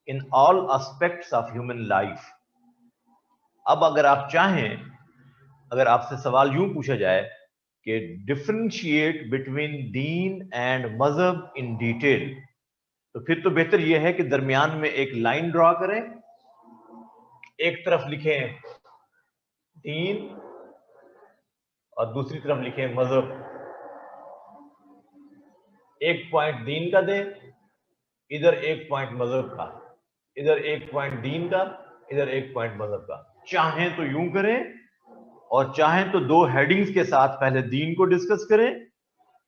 in all aspects of human life. अब अगर आप चाहें, अगर आपसे सवाल यूं पूछा जाए कि डिफरेंशिएट बिटवीन दीन एंड मजहब इन डिटेल, तो फिर तो बेहतर यह है कि दरमियान में एक लाइन ड्रॉ करें, एक तरफ लिखें दीन और दूसरी तरफ लिखें मजहब। एक पॉइंट दीन का दें, इधर एक पॉइंट मजहब का, इधर एक पॉइंट दीन का, इधर एक पॉइंट मजहब का। चाहें तो यूं करें और चाहें तो दो हेडिंग्स के साथ पहले दीन को डिस्कस करें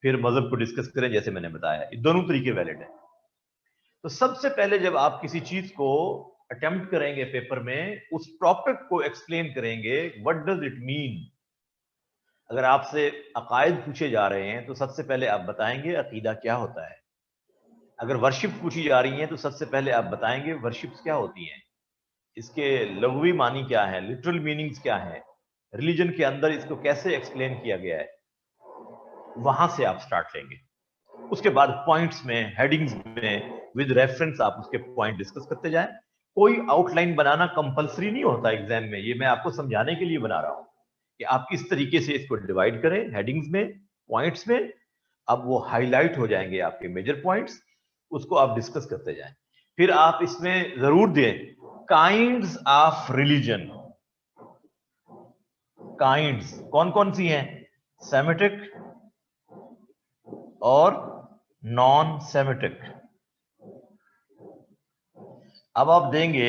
फिर मजहब को डिस्कस करें, जैसे मैंने बताया। ये दोनों तरीके वैलिड है। तो सबसे पहले जब आप किसी चीज को अटेम्प्ट करेंगे पेपर में, उस टॉपिक को एक्सप्लेन करेंगे, व्हाट डज इट मीन। अगर आपसे अकायद पूछे जा रहे हैं तो सबसे पहले आप बताएंगे अकीदा क्या होता है। अगर वर्शिप पूछी जा रही हैं तो सबसे पहले आप बताएंगे वर्शिप्स क्या होती हैं, इसके लघुवी मानी क्या है, लिटरल मीनिंग्स क्या है, रिलीजन के अंदर इसको कैसे एक्सप्लेन किया गया है। वहां से आप स्टार्ट लेंगे। उसके बाद पॉइंट्स में, हेडिंग्स में विद रेफरेंस आप उसके पॉइंट डिस्कस करते जाएं। कोई आउटलाइन बनाना कंपलसरी नहीं होता एग्जाम में, ये मैं आपको समझाने के लिए बना रहा हूं कि आप किस तरीके से इसको डिवाइड करें हेडिंग्स में, पॉइंट्स में। अब वो हाईलाइट हो जाएंगे आपके मेजर पॉइंट्स, उसको आप डिस्कस करते जाएं। फिर आप इसमें जरूर दें काइंड्स ऑफ रिलीजन। काइंड्स कौन कौन सी हैं? सेमेटिक और नॉन सेमेटिक। अब आप देंगे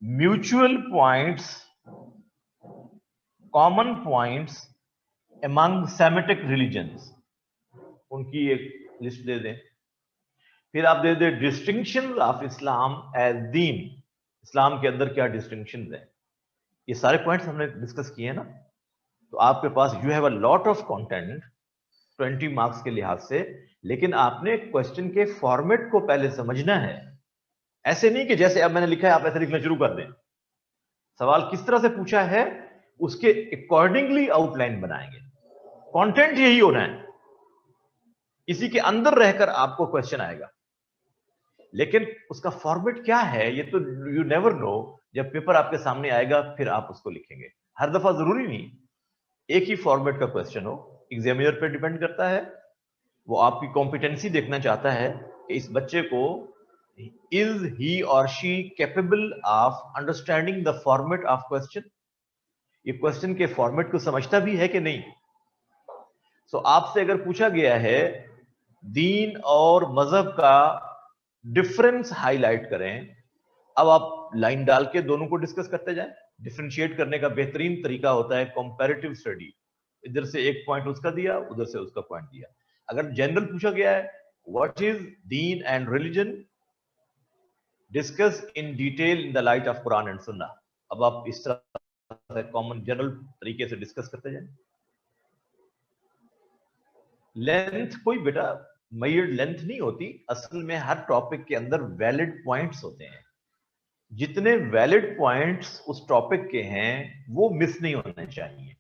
mutual points, common points among Semitic religions, उनकी एक लिस्ट दे दें। फिर आप दे दें डिस्टिंक्शन ऑफ इस्लाम एज दीन, इस्लाम के अंदर क्या डिस्टिंक्शन है। ये सारे पॉइंट्स हमने डिस्कस किए हैं ना। तो आपके पास you have a lot of content 20 marks के लिहाज से, लेकिन आपने क्वेश्चन के फॉर्मेट को पहले समझना है। ऐसे नहीं कि जैसे अब मैंने लिखा है आप ऐसे लिखना शुरू कर दें। सवाल किस तरह से पूछा है उसके अकॉर्डिंगली आउटलाइन बनाएंगे। कंटेंट यही होना है, इसी के अंदर रहकर आपको क्वेश्चन आएगा, लेकिन उसका फॉर्मेट क्या है ये तो यू नेवर नो। जब पेपर आपके सामने आएगा फिर आप उसको लिखेंगे। हर दफा जरूरी नहीं एक ही फॉर्मेट का क्वेश्चन हो, एग्जामिनर पे डिपेंड करता है। वो आपकी कॉम्पिटेंसी देखना चाहता है कि इस बच्चे को इज ही और she capable of understanding the format of question, ये क्वेश्चन के फॉर्मेट को समझता भी है कि नहीं। सो आपसे अगर पूछा गया है दीन और मजहब का डिफरेंस हाईलाइट करें, अब आप लाइन डाल के दोनों को डिस्कस करते जाएं। डिफरेंशिएट करने का बेहतरीन तरीका होता है कंपैरेटिव स्टडी। इधर से एक पॉइंट उसका दिया, उधर से उसका पॉइंट दिया। अगर जनरल पूछा गया है what is Deen and religion, discuss in detail in the light of Quran and सुन्ना। अब आप इस तरह से कॉमन जनरल तरीके से डिस्कस करते जाएं। लेंथ कोई बेटा मेजर्ड लेंथ नहीं होती, असल में हर टॉपिक के अंदर वैलिड पॉइंट्स होते हैं। जितने वैलिड पॉइंट्स उस टॉपिक के हैं वो मिस नहीं होने चाहिए,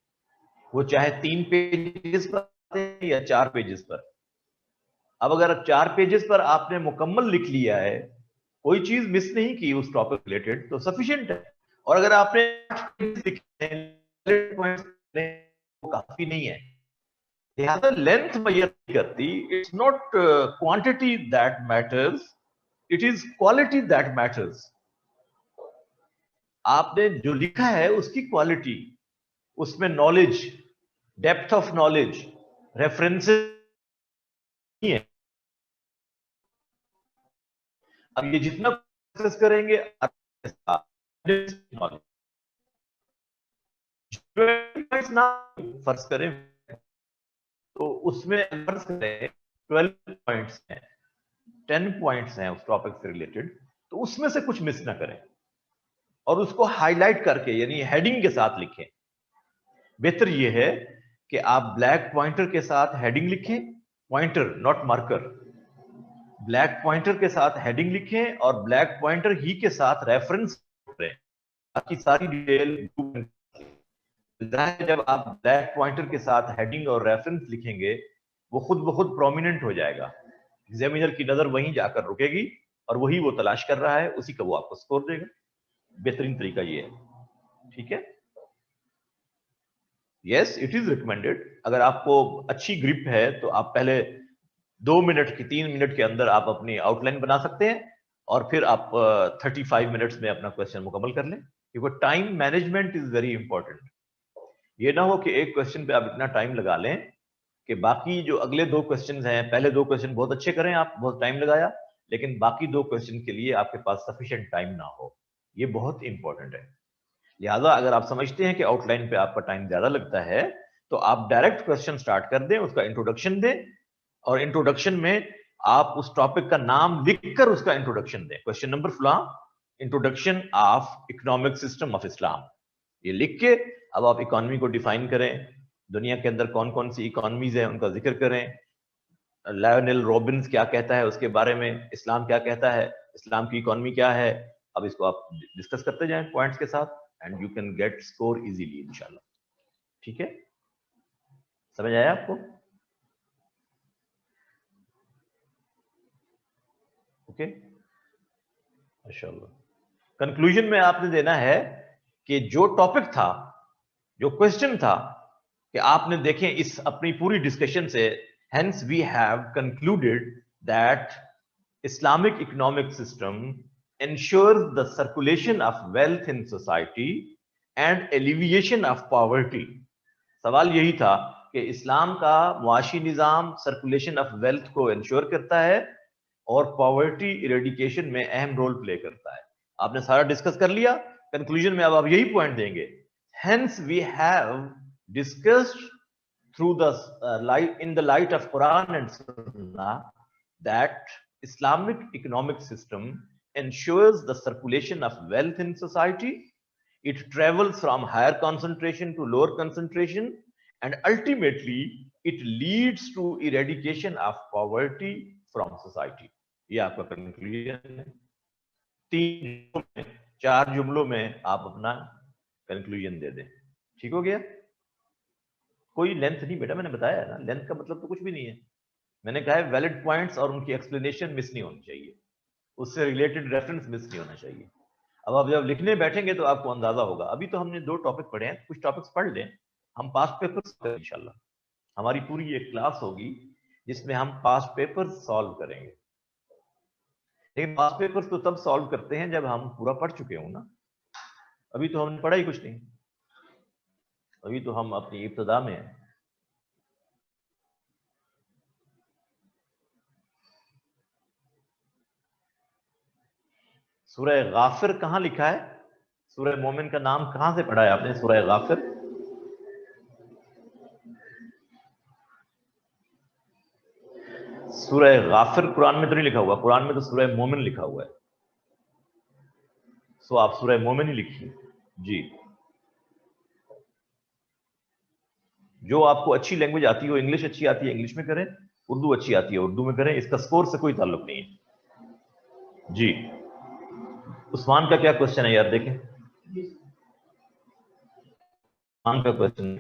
वो चाहे 3 पेजेस पर या 4 पेजेस पर। अब अगर 4 पेजेस पर आपने मुकम्मल लिख लिया है, कोई चीज मिस नहीं की उस टॉपिक रिलेटेड, तो सफिशिएंट है। और अगर आपने 8 पेजेस लिखे हैं, वो काफी नहीं है। लिहाजा लेंथ मेजर नहीं करती। It's not quantity that matters, it is quality that matters. आपने जो लिखा है उसकी क्वालिटी, उसमें knowledge, depth of knowledge, references नहीं है। अब ये जितना प्रोसेस करेंगे फर्ज करें तो उसमें फर्ज करें 12 पॉइंट्स हैं, 10 पॉइंट्स हैं उस टॉपिक से रिलेटेड, तो उसमें से कुछ मिस ना करें और उसको हाईलाइट करके यानी हेडिंग के साथ लिखें। बेहतर यह है कि आप ब्लैक पॉइंटर के साथ हेडिंग लिखें, pointer not marker. Black pointer के साथ हेडिंग लिखें और ब्लैक पॉइंटर ही के साथ रेफरेंस करें, ताकि सारी डिटेल। जब आप ब्लैक पॉइंटर के साथ हेडिंग और रेफरेंस लिखेंगे वो खुद ब खुद प्रोमिनेंट हो जाएगा, एग्जामिनर की नजर वहीं जाकर रुकेगी और वही वो तलाश कर रहा है, उसी का वो आपको स्कोर देगा। बेहतरीन तरीका ये है, ठीक है। Yes, it is recommended. अगर आपको अच्छी ग्रिप है तो आप पहले 2 मिनट की 3 मिनट के अंदर आप अपनी आउटलाइन बना सकते हैं और फिर आप 35 मिनट्स में अपना क्वेश्चन मुकम्मल कर लें, क्योंकि time management is very important. ये ना हो कि एक क्वेश्चन पे आप इतना टाइम लगा लें कि बाकी जो अगले 2 क्वेश्चन हैं, पहले 2 क्वेश्चन बहुत अच्छे करें, आप बहुत टाइम लगाया, लेकिन बाकी 2 क्वेश्चन के लिए आपके पास सफिशिएंट टाइम ना हो। ये बहुत इंपॉर्टेंट है। लिहाजा अगर आप समझते हैं कि आउटलाइन पे आपका टाइम ज्यादा लगता है, तो आप डायरेक्ट क्वेश्चन स्टार्ट कर दें, उसका इंट्रोडक्शन दें, और इंट्रोडक्शन में आप उस टॉपिक का नाम लिखकर उसका इंट्रोडक्शन दें। क्वेश्चन नंबर फला, introduction of economic system of Islam, ये लिख के अब आप इकोनॉमी को डिफाइन करें, दुनिया के अंदर कौन कौन सी इकोनॉमीज हैं उनका जिक्र करें, लायनल रॉबिन्स क्या कहता है उसके बारे में, इस्लाम क्या कहता है, इस्लाम की इकोनॉमी क्या है। अब इसको आप डिस्कस करते जाएं पॉइंट्स के साथ, and you can get score easily इंशाल्लाह। ठीक है, समझ आया आपको? ओके, माशाल्लाह। कंक्लूजन में आपने देना है कि जो टॉपिक था, जो क्वेश्चन था, कि आपने देखें इस अपनी पूरी डिस्कशन से, hence we have concluded that Islamic economic system ensures the circulation of wealth in society and alleviation of poverty। सवाल यही था कि इस्लाम का मुआशी निज़ाम सर्कुलेशन ऑफ वेल्थ को इंश्योर करता है और पॉवर्टी इरेडिकेशन में अहम रोल प्ले करता है। आपने सारा डिस्कस कर लिया, कंक्लूजन में अब आप यही पॉइंट देंगे, hence we have discussed through the light, in the light of Quran and Sunnah, that Islamic economic system ensures the circulation of wealth in society. It travels from higher concentration to lower concentration, and ultimately it leads to eradication of poverty from society। ये आपका conclusion है। 4 जुमलों में आप अपना conclusion दे दें। ठीक हो गया? कोई लेंथ नहीं बेटा, मैंने बताया है ना, लेंथ का मतलब तो कुछ भी नहीं है। मैंने कहा है वैलिड पॉइंट्स और उनकी एक्सप्लेनेशन मिस नहीं होनी चाहिए, उससे रिलेटेड रेफरेंस मिस नहीं होना चाहिए। अब आप जब लिखने बैठेंगे तो आपको अंदाजा होगा। अभी तो हमने 2 टॉपिक पढ़े हैं, कुछ टॉपिक्स पढ़ लें, हम पास्ट पेपर्स इंशाल्लाह हमारी पूरी एक क्लास होगी जिसमें हम पास्ट पेपर्स सॉल्व करेंगे। लेकिन पास्ट पेपर्स तो तब सॉल्व करते हैं जब हम पूरा पढ़ चुके हों ना। अभी तो हमने पढ़ा ही कुछ नहीं, अभी तो हम अपनी इब्तिदा में हैं। सूरह गाफिर कहां लिखा है? सूरह मोमिन का नाम कहां से पढ़ा है आपने? सूरह गाफिर। सूरह गाफिर कुरान में तो नहीं लिखा हुआ, कुरान में तो सूरह मोमिन लिखा हुआ है। सो आप सूरह मोमिन ही लिखिए जी। जो आपको अच्छी लैंग्वेज आती हो, इंग्लिश अच्छी आती है इंग्लिश में करें, उर्दू अच्छी आती है उर्दू में करें, इसका स्कोर से कोई ताल्लुक नहीं है जी। उस्मान का क्या क्वेश्चन है यार, देखें उस्मान का question,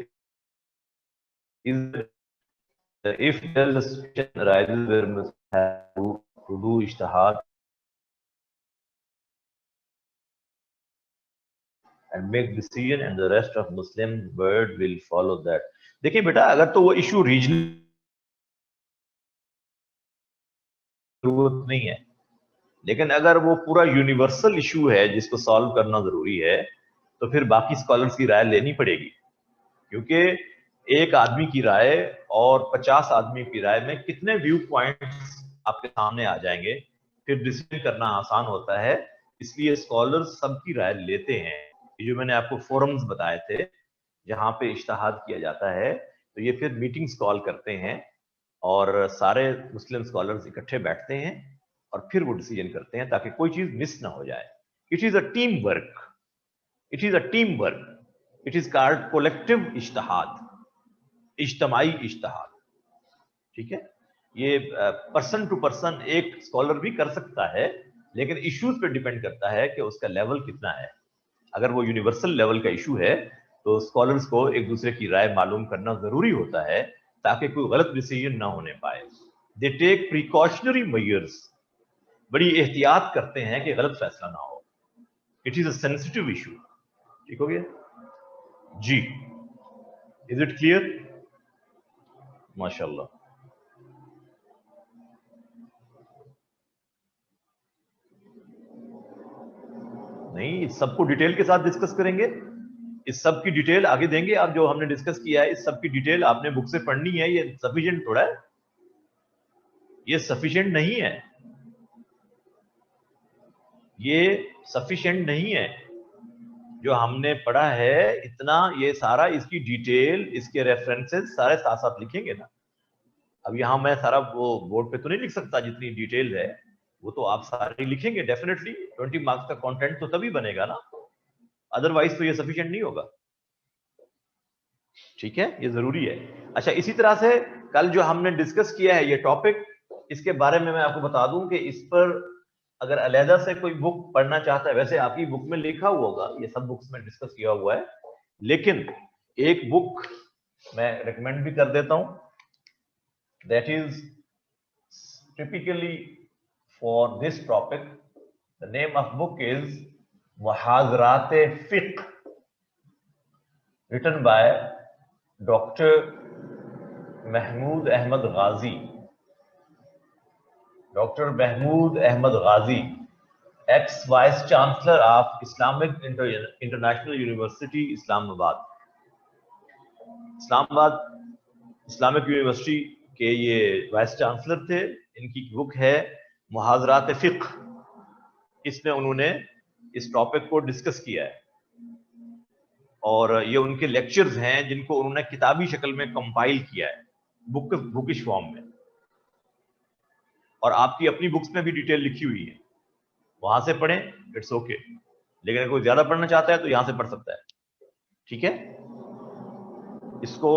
if there is a situation arises where Muslims have to do ijtihad and make decision and the rest of Muslim world will follow that। देखिए बेटा, अगर तो वो इशू रीजनल जरूरत नहीं है, लेकिन अगर वो पूरा यूनिवर्सल इशू है जिसको सॉल्व करना जरूरी है, तो फिर बाकी स्कॉलर्स की राय लेनी पड़ेगी। क्योंकि एक आदमी की राय और 50 आदमी की राय में कितने व्यू पॉइंट्स आपके सामने आ जाएंगे, फिर डिसीजन करना आसान होता है। इसलिए स्कॉलर्स सबकी राय लेते हैं। जो मैंने आपको फोरम्स बताए थे जहां पे इज्तिहाद किया जाता है, तो ये फिर मीटिंग्स कॉल करते हैं और सारे मुस्लिम स्कॉलर्स इकट्ठे बैठते हैं और फिर वो डिसीजन करते हैं ताकि कोई चीज मिस ना हो जाए। It is a team work, it is a team work, it is called collective इज्तिहाद, इज्तमाई इज्तिहाद। ठीक है, ये पर्सन टू पर्सन एक स्कॉलर भी कर सकता है, लेकिन इश्यूज पे डिपेंड करता है कि उसका लेवल कितना है। अगर वो यूनिवर्सल लेवल का इशू है तो स्कॉलर्स को एक दूसरे की राय मालूम करना जरूरी होता है ताकि कोई गलत डिसीजन ना होने पाए। दे टेक प्रिकॉशनरी मेजर्स बड़ी एहतियात करते हैं कि गलत फैसला ना हो। It is a sensitive issue. ठीक हो गया जी? Is it clear? माशाल्लाह। नहीं, इस सबको डिटेल के साथ डिस्कस करेंगे, इस सब की डिटेल आगे देंगे। आप जो हमने डिस्कस किया है, इस सब की डिटेल आपने बुक से पढ़नी है। ये सफिशिएंट थोड़ा है, ये सफिशिएंट नहीं है, ये सफिशिएंट नहीं है। जो हमने पढ़ा है इतना, ये सारा इसकी डिटेल, इसके रेफरेंसेस सारे साथ साथ लिखेंगे ना। अब यहां मैं सारा वो बोर्ड पे तो नहीं लिख सकता, जितनी डिटेल है वो तो आप सारी लिखेंगे डेफिनेटली। 20 मार्क्स का कंटेंट तो तभी बनेगा ना, अदरवाइज तो ये सफिशिएंट नहीं होगा। ठीक है, ये जरूरी है। अच्छा, इसी तरह से कल जो हमने डिस्कस किया है ये टॉपिक, इसके बारे में मैं आपको बता दूं कि इस पर अगर अलहदा से कोई बुक पढ़ना चाहता है, वैसे आपकी बुक में लिखा हुआ होगा, ये सब बुक्स में डिस्कस किया हुआ है, लेकिन एक बुक मैं रिकमेंड भी कर देता हूं, that is typically for this topic. The name of book is मुहाज़रात फ़िक़्ह, written by Dr. Mahmood Ahmad Ghazi. Dr. Mahmood Ahmad Ghazi, ex-Vice Chancellor of Islamic International University, Islamabad. Islamabad Islamic university के ये vice chancellor थे। इनकी book है मुहाज़रात फ़िक़्ह। इसमें उन्होंने इस टॉपिक को डिस्कस किया है और ये उनके लेक्चर्स हैं जिनको उन्होंने किताबी शक्ल में कंपाइल किया है, बुकिश फॉर्म में, और आपकी अपनी बुक्स में भी डिटेल लिखी हुई है, वहां से पढ़ें, इट्स ओके। लेकिन अगर कोई ज्यादा पढ़ना चाहता है तो यहां से पढ़ सकता है। ठीक है, इसको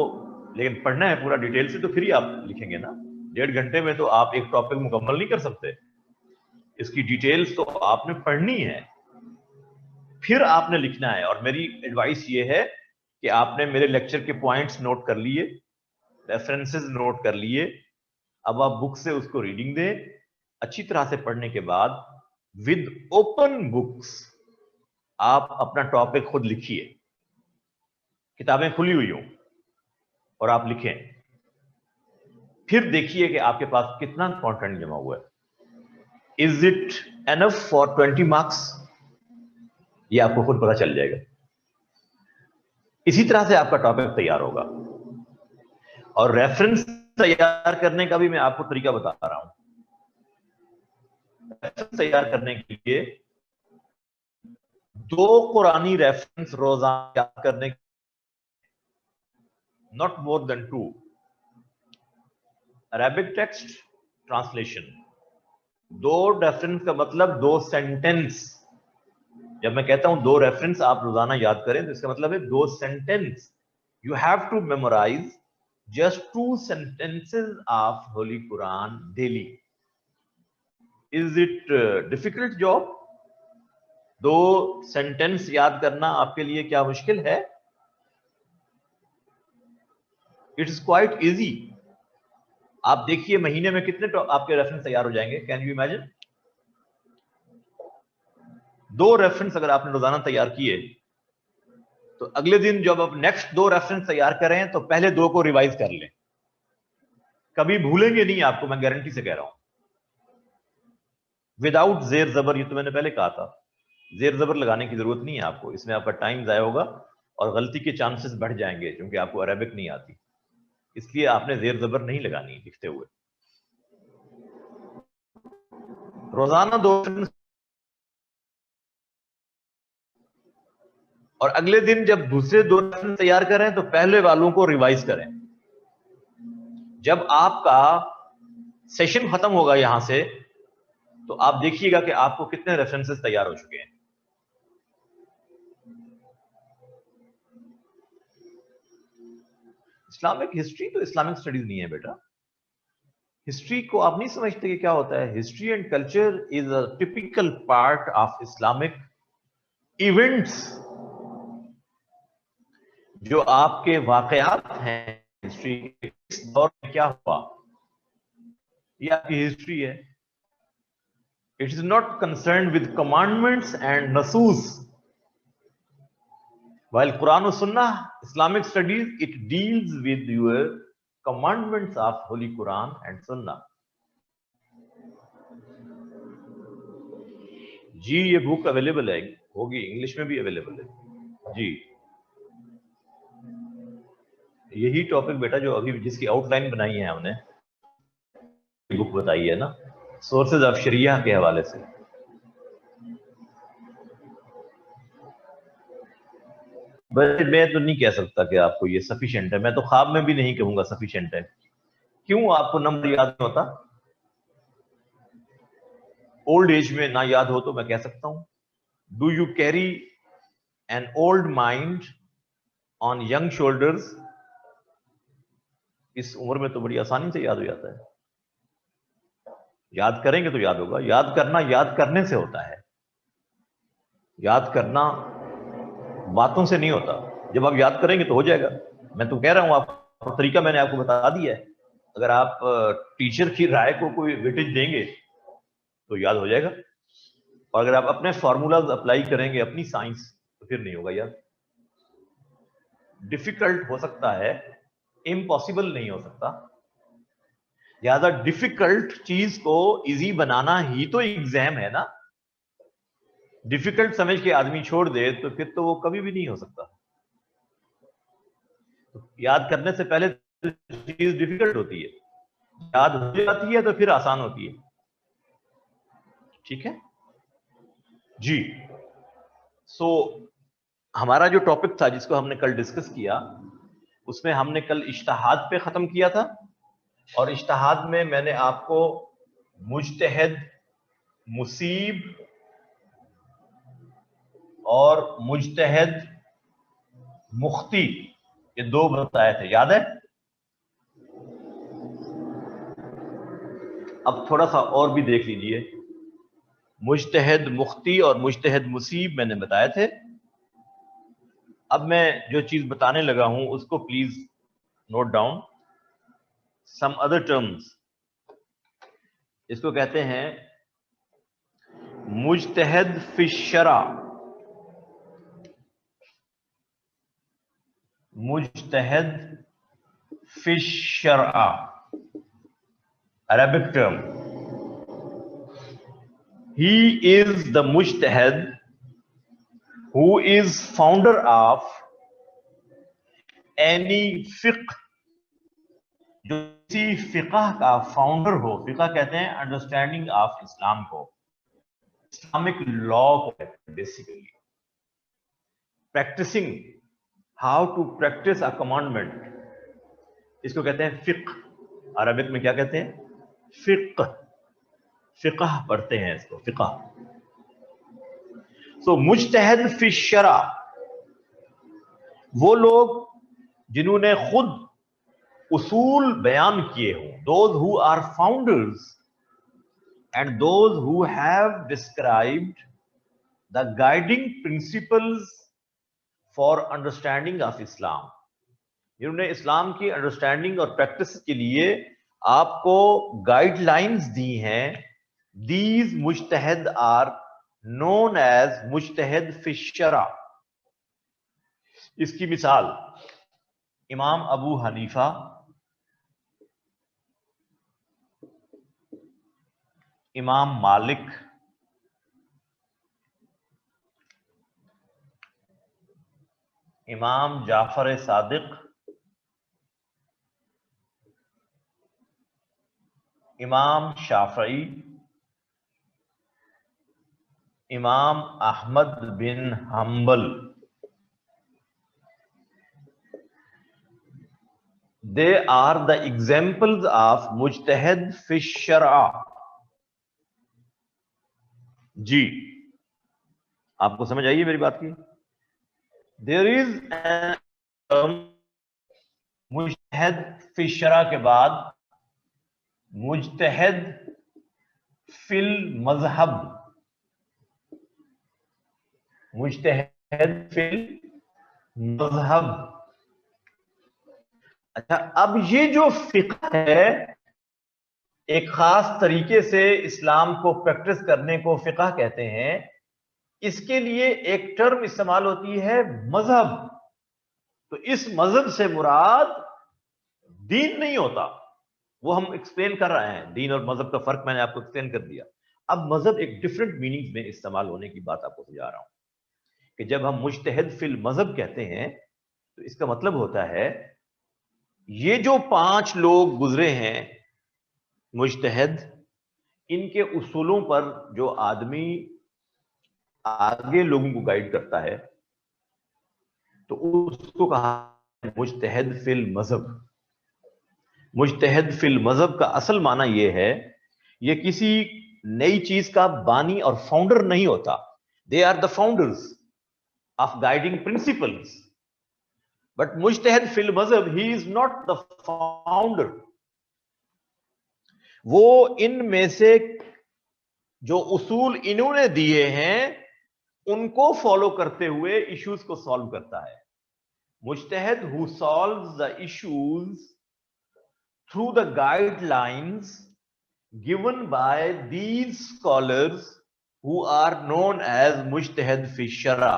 लेकिन पढ़ना है पूरा डिटेल से, तो फिर ही आप लिखेंगे ना। 1.5 घंटे में तो आप एक टॉपिक मुकम्मल नहीं कर सकते, इसकी डिटेल्स तो आपने पढ़नी है, फिर आपने लिखना है। और मेरी एडवाइस ये है कि आपने मेरे लेक्चर के पॉइंट्स नोट कर लिए, रेफरेंसेस नोट कर लिए, अब आप बुक से उसको रीडिंग दें। अच्छी तरह से पढ़ने के बाद विद ओपन बुक्स आप अपना टॉपिक खुद लिखिए, किताबें खुली हुई हों और आप लिखें, फिर देखिए कि आपके पास कितना कंटेंट जमा हुआ है। Is it enough for 20 marks, ये आपको खुद पता चल जाएगा। इसी तरह से आपका टॉपिक तैयार होगा। और रेफरेंस तैयार करने का भी मैं आपको तरीका बता रहा हूं। रेफरेंस तैयार करने के लिए 2 कुरानी रेफरेंस रोजाना याद करने, not more than 2। Arabic text translation, 2 reference का मतलब 2 सेंटेंस। जब मैं कहता हूं 2 रेफरेंस आप रोजाना याद करें, तो इसका मतलब है 2 sentence. You have to memorize just 2 sentences of Holy Quran daily. Is it difficult job? 2 sentence याद करना आपके लिए क्या मुश्किल है? It is quite easy. आप देखिए महीने में कितने आपके रेफरेंस तैयार हो जाएंगे, कैन यू इमेजिन? 2 रेफरेंस अगर आपने रोजाना तैयार किए, तो अगले दिन जब आप नेक्स्ट 2 रेफरेंस तैयार करें तो पहले 2 को रिवाइज कर लें। कभी भूलेंगे नहीं आपको, मैं गारंटी से कह रहा हूं। विदाउट जेर जबर, ये तो मैंने पहले कहा था, जेर जबर लगाने की जरूरत नहीं है आपको, इसमें आपका टाइम जाया होगा और गलती के चांसेस बढ़ जाएंगे, क्योंकि आपको अरेबिक नहीं आती, इसलिए आपने जेर जबर नहीं लगानी लिखते हुए। रोजाना 2 और अगले दिन जब दूसरे 2 तैयार करें तो पहले वालों को रिवाइज करें। जब आपका सेशन खत्म होगा यहां से, तो आप देखिएगा कि आपको कितने रेफरेंसेस तैयार हो चुके हैं। इस्लामिक हिस्ट्री तो इस्लामिक स्टडीज नहीं है बेटा। हिस्ट्री को आप नहीं समझते कि क्या होता है। History and culture is a typical part of Islamic events. जो आपके वाकयात हैं हिस्ट्री के, इस दौर में क्या हुआ, ये आपकी हिस्ट्री है। It is not concerned with commandments and nasus. While Quran and Sunnah, Islamic studies, it deals with your commandments of Holy Quran and Sunnah. जी ये बुक अवेलेबल है, होगी इंग्लिश में भी अवेलेबल है जी। यही टॉपिक बेटा जो अभी जिसकी आउटलाइन बनाई है हमने, बुक बताई है ना, सोर्सेज ऑफ शरिया के हवाले से। बट मैं तो नहीं कह सकता कि आपको ये सफिशिएंट है, मैं तो ख्वाब में भी नहीं कहूंगा सफिशिएंट है। क्यों आपको नंबर याद नहीं होता? ओल्ड एज में ना याद हो तो मैं कह सकता हूं, do you carry an old mind on young shoulders? इस उम्र में तो बड़ी आसानी से याद हो जाता है। याद करेंगे तो याद होगा। याद करना याद करने से होता है, याद करना बातों से नहीं होता। जब आप याद करेंगे तो हो जाएगा। मैं तो कह रहा हूं, आपको तरीका मैंने आपको बता दिया है। अगर आप टीचर की राय को कोई वेटेज देंगे तो याद हो जाएगा, और अगर आप अपने फॉर्मूलाज अप्लाई करेंगे अपनी साइंस तो फिर नहीं होगा याद। डिफिकल्ट हो सकता है, इम्पॉसिबल नहीं हो सकता। ज्यादा डिफिकल्ट चीज को इजी बनाना ही तो एग्जाम है ना। डिफिकल्ट समझ के आदमी छोड़ दे तो फिर तो वो कभी भी नहीं हो सकता। तो याद करने से पहले चीज डिफिकल्ट होती है, याद हो जाती है तो फिर आसान होती है। ठीक है जी। सो हमारा जो टॉपिक था जिसको हमने कल डिस्कस किया, उसमें हमने कल इज्तिहाद पे खत्म किया था, और इज्तिहाद में मैंने आपको मुज्तहिद, मुसीब और मुज्तहिद मुख्ती, ये दो बताए थे, याद है? अब थोड़ा सा और भी देख लीजिए। मुज्तहिद मुख्ती और मुज्तहिद मुसीब मैंने बताए थे। अब मैं जो चीज बताने लगा हूं उसको please note down. Some other terms, इसको कहते हैं मुज्तहिद फिश्शरा, मुज्तहिद फिश्शरा, Arabic term. He is the mujtahid who is founder of any fiqh, जो किसी फिक़ह का फाउंडर हो। फिक़ह कहते हैं अंडरस्टैंडिंग ऑफ इस्लाम को, इस्लामिक लॉ को, basically practicing how to practice a commandment, इसको कहते हैं फिक़ह। अरबिक में क्या कहते हैं? फिक़ह। फिक़ह पढ़ते हैं इसको, फिक़ह। सो मुज्तहिद फी शरा, वो लोग जिन्होंने खुद उसूल बयान किए हों, those who are founders and those who have described the guiding principles for understanding of Islam, जिन्होंने इस्लाम की अंडरस्टैंडिंग और प्रैक्टिस के लिए आपको गाइडलाइंस दी हैं। दीज मुज्तहिद आर नोन एज मुज्तहिद फी शरा। इसकी मिसाल इमाम अबू हनीफा, इमाम मालिक, इमाम Jafar Sadiq, Imam Shafi, Imam Ahmad bin Hanbal, they are the examples of मुज्तहिद फी शरअ। जी आपको समझ आई है मेरी बात की? देयर इज मुज्तहिद फी शरअ के बाद मुज्तहिद फिल मजहब, मुज्तहिद फिल मजहब। अच्छा, अब ये जो फिक़ह है एक खास तरीके से इस्लाम को प्रैक्टिस करने को फिक़ह कहते हैं। इसके लिए एक टर्म इस्तेमाल होती है मजहब। तो इस मजहब से मुराद दीन नहीं होता, वो हम एक्सप्लेन कर रहे हैं। दीन और मजहब का फर्क मैंने आपको एक्सप्लेन कर दिया। अब मजहब एक डिफरेंट मीनिंग में इस्तेमाल होने की बात आपको समझा रहा हूं कि जब हम मुज्तहिद फिल मजहब कहते हैं तो इसका मतलब होता है ये जो 5 लोग गुजरे हैं मुज्तहिद, इनके उसूलों पर जो आदमी आगे लोगों को गाइड करता है तो उसको कहा मुज्तहिद फिल मजहब। मुज्तहिद फिल मजहब का असल माना यह है, ये किसी नई चीज का बानी और फाउंडर नहीं होता। They are the founders of guiding principles, but मुज्तहिद फिल मजहब he is not the founder. वो इनमें से जो उसूल इन्होंने दिए हैं उनको फॉलो करते हुए इश्यूज को सॉल्व करता है। मुज्तहिद who solves the issues through the guidelines given by these scholars who are known as mujtahid fi shara,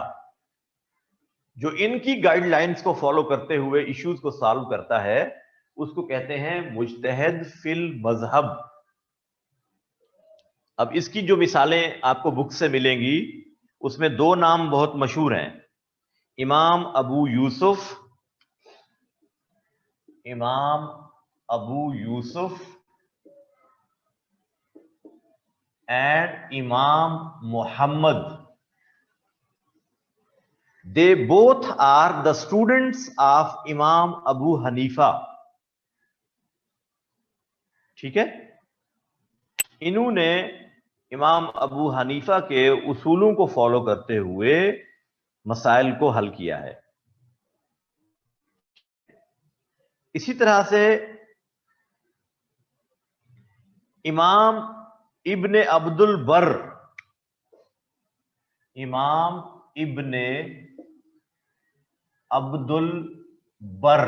जो इनकी गाइडलाइंस को फॉलो करते हुए इश्यूज को सॉल्व करता है उसको कहते हैं मुज्तहिद फिल मजहब। अब इसकी जो मिसालें आपको बुक से मिलेंगी उसमें 2 नाम बहुत मशहूर हैं, इमाम अबू यूसुफ, इमाम Abu Yusuf and Imam Muhammad. They both are the students of Imam Abu Hanifa. ठीक है, इन्होंने इमाम अबू हनीफा के उसूलों को फॉलो करते हुए मसाइल को हल किया है। इसी तरह से इमाम इब्ने अब्दुल बर, इमाम इब्ने अब्दुल बर,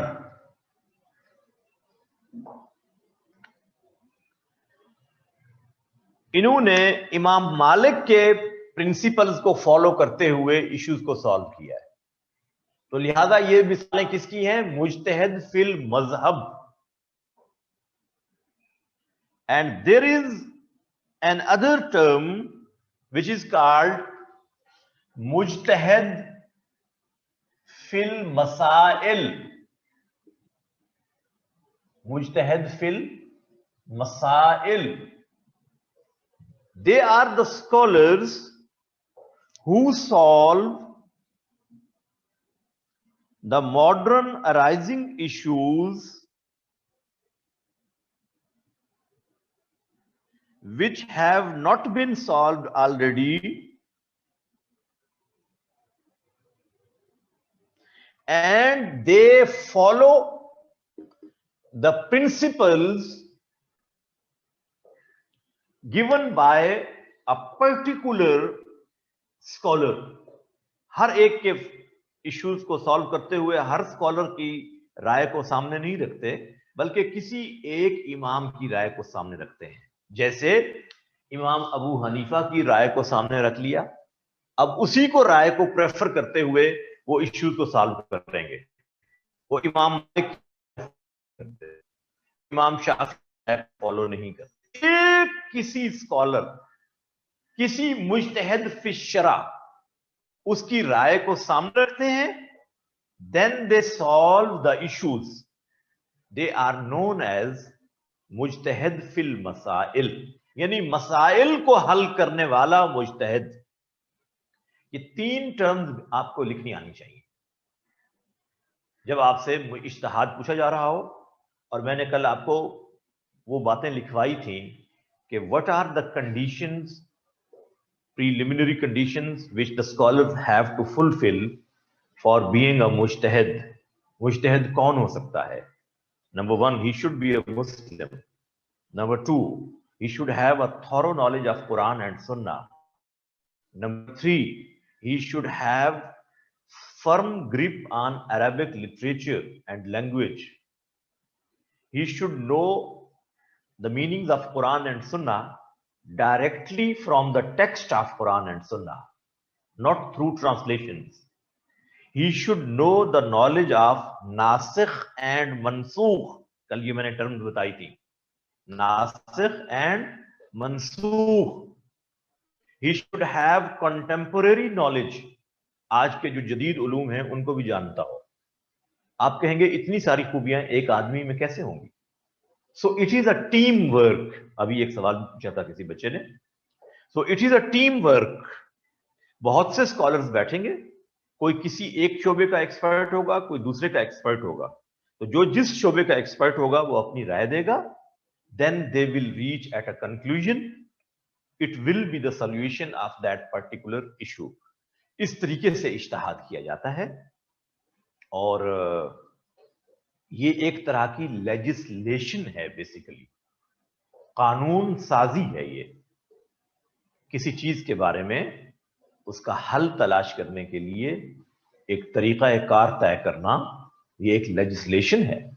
इन्होंने इमाम मालिक के प्रिंसिपल्स को फॉलो करते हुए इश्यूज को सॉल्व किया है। तो लिहाजा ये मिसालें किसकी हैं? मुज्तहिद फिल मजहब। And there is an other term which is called mujtahid fil masail. Mujtahid fil masail, they are the scholars who solve the modern arising issues which have not been solved already, and they follow the principles given by a particular scholar. हर एक के issues को solve करते हुए हर scholar की राय को सामने नहीं रखते, बल्कि किसी एक इमाम की राय को सामने रखते हैं। जैसे इमाम अबू हनीफा की राय को सामने रख लिया, अब उसी को राय को प्रेफर करते हुए वो इश्यूज को सॉल्व करेंगे। वो इमाम मालिक, इमाम शाफी फॉलो नहीं करते। एक किसी स्कॉलर, किसी मुज्तहिद फी शरा उसकी राय को सामने रखते हैं, then they solve the issues. They are known as मुज्तहिद फिल मसाइल, यानी मसाइल को हल करने वाला मुज्तहिद। ये 3 टर्म्स आपको लिखनी आनी चाहिए जब आपसे इज्तिहाद पूछा जा रहा हो। और मैंने कल आपको वो बातें लिखवाई थी कि what are the conditions, preliminary conditions which the scholars have to fulfil for being a मुज्तहिद। मुज्तहिद कौन हो सकता है? Number 1, he should be a Muslim. Number 2, he should have a thorough knowledge of Quran and Sunnah. Number 3, he should have firm grip on Arabic literature and language. He should know the meanings of Quran and Sunnah directly from the text of Quran and Sunnah, not through translations. He should know the knowledge of nasikh and mansukh. कल ये मैंने term बताई थी, nasikh and mansukh. He should have contemporary knowledge. आज के जो जदीद उलूम हैं उनको भी जानता हो. आप कहेंगे इतनी सारी खूबियां एक आदमी में कैसे होंगी? So it is a team work. अभी एक सवाल पूछा था किसी बच्चे ने. So it is a team work. बहुत से स्कॉलर्स बैठेंगे, कोई किसी एक शोबे का एक्सपर्ट होगा, कोई दूसरे का एक्सपर्ट होगा. तो जो जिस शोबे का एक्सपर्ट होगा वो अपनी राय देगा. Then they will reach at a conclusion. It will be the solution of that particular issue. इस तरीके से इज्तिहाद किया जाता है. और ये एक तरह की लेजिस्लेशन है, बेसिकली कानून साजी है. ये किसी चीज के बारे में उसका हल तलाश करने के लिए एक तरीका कार तय करना, ये एक लेजिस्लेशन है.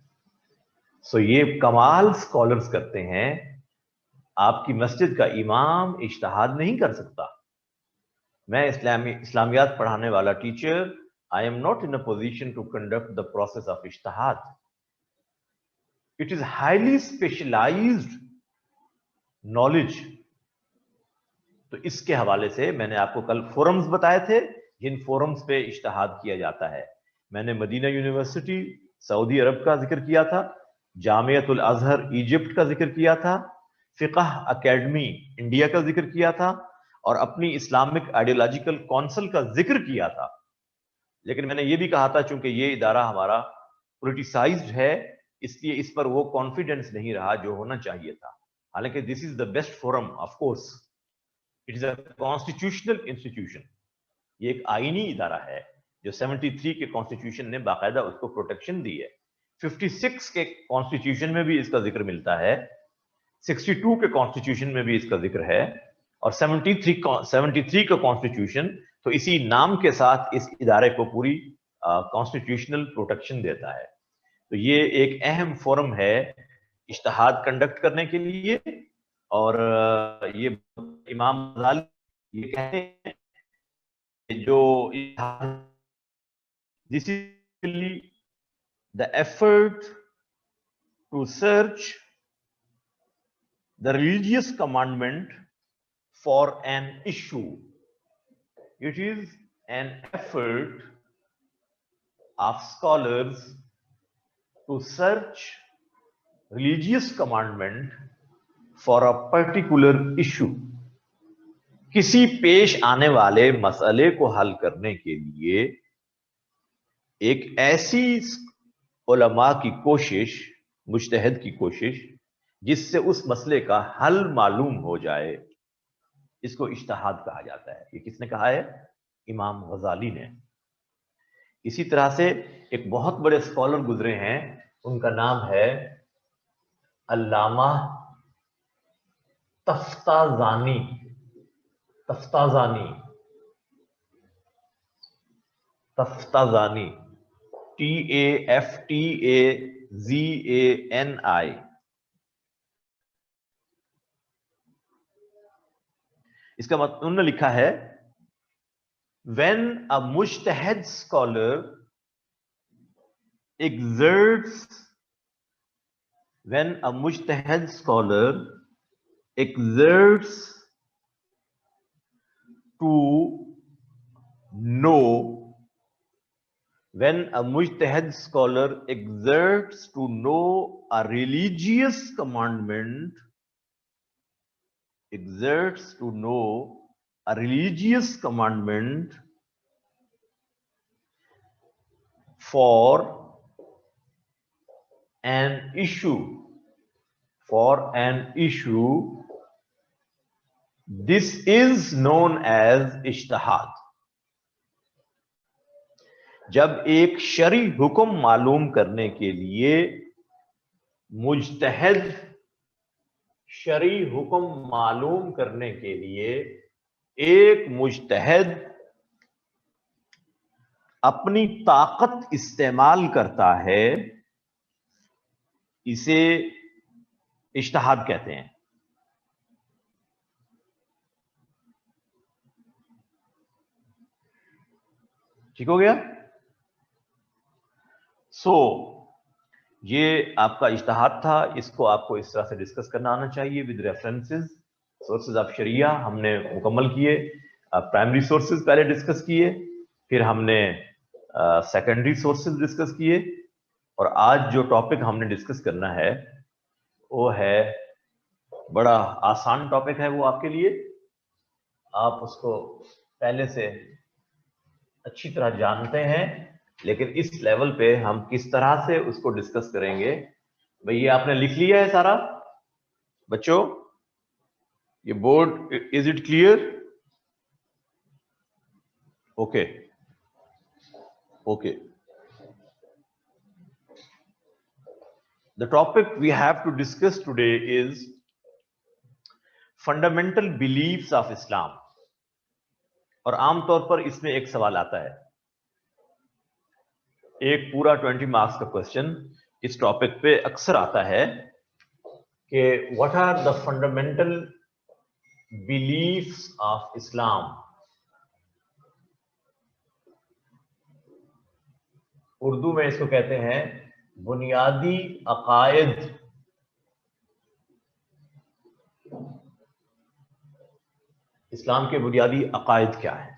सो ये कमाल स्कॉलर्स करते हैं. आपकी मस्जिद का इमाम इज्तिहाद नहीं कर सकता. मैं इस्लामियात पढ़ाने वाला teacher, I am not in a position to conduct the process of ijtihad. It is highly specialized knowledge. तो इसके हवाले से मैंने आपको कल फोरम्स बताए थे, जिन फोरम्स पे इज्तिहाद किया जाता है. मैंने मदीना यूनिवर्सिटी सऊदी अरब का जिक्र किया था, जामियतुल अजहर इजिप्ट का जिक्र किया था, फिक़ह अकेडमी इंडिया का जिक्र किया था, और अपनी इस्लामिक आइडियोलॉजिकल काउंसिल का जिक्र किया था. लेकिन मैंने ये भी कहा था, चूंकि ये इदारा हमारा पोलिटिसाइज्ड है, इसलिए इस पर वो कॉन्फिडेंस नहीं रहा जो होना चाहिए था. हालांकि this is the best forum. Of course it is a constitutional institution. ये एक आईनी इदारा है जो 73 के कॉन्स्टिट्यूशन ने बाकायदा उसको प्रोटेक्शन दी है. 56 के कॉन्स्टिट्यूशन में भी इसका जिक्र मिलता है, 62 के कॉन्स्टिट्यूशन में भी इसका जिक्र है, और 73 का कॉन्स्टिट्यूशन तो इसी नाम के साथ इस इदारे को पूरी कॉन्स्टिट्यूशनल प्रोटेक्शन देता है. तो ये एक अहम फोरम है इज्तिहाद कंडक्ट करने के लिए. और ये इमाम गज़ाली ये कहते हैं जो this is the effort to search the religious commandment for an issue. It is an effort of scholars to search religious commandment for a particular issue. किसी पेश आने वाले मसले को हल करने के लिए एक ऐसी उलमा की कोशिश, मुज्तहिद की कोशिश, जिससे उस मसले का हल मालूम हो जाए, इसको इज्तिहाद कहा जाता है. ये किसने कहा है? इमाम गज़ाली ने. इसी तरह से एक बहुत बड़े स्कॉलर गुजरे हैं, उनका नाम है अल्लामा तफ्ताज़ानी. तफ्ताज़ानी तफ्ताज़ानी TAFTAZANI. इसका मतलब उन्होंने लिखा है, when a mujtahid scholar exerts to know a religious commandment, for an issue, this is known as इज्तिहाद. जब एक शरई हुक्म मालूम करने के लिए मुज्तहिद शरई हुक्म मालूम करने के लिए एक मुज्तहिद अपनी ताकत इस्तेमाल करता है, इसे इज्तिहाद कहते हैं। ठीक हो गया? ये आपका इज्तिहाद था, इसको आपको इस तरह से डिस्कस करना आना चाहिए विद रेफरेंसेस, सोर्सेज ऑफ शरिया हमने मुकम्मल किए, प्राइमरी सोर्सेज पहले डिस्कस किए, फिर हमने सेकेंडरी सोर्सेज डिस्कस किए, और आज जो टॉपिक हमने डिस्कस करना है वो है बड़ा आसान टॉपिक है वो आपके लिए, आप उसको पहले से अच्छी तरह जानते हैं, लेकिन इस लेवल पे हम किस तरह से उसको डिस्कस करेंगे। भैया आपने लिख लिया है सारा बच्चों? ये board, is it clear? Okay okay. The topic we have to discuss today is fundamental beliefs of Islam. और आमतौर पर इसमें एक सवाल आता है, एक पूरा 20 मार्क्स का क्वेश्चन इस टॉपिक पे अक्सर आता है कि what are the fundamental beliefs of Islam. Urdu में इसको कहते हैं बुनियादी अकायद। इस्लाम के बुनियादी अकायद क्या है,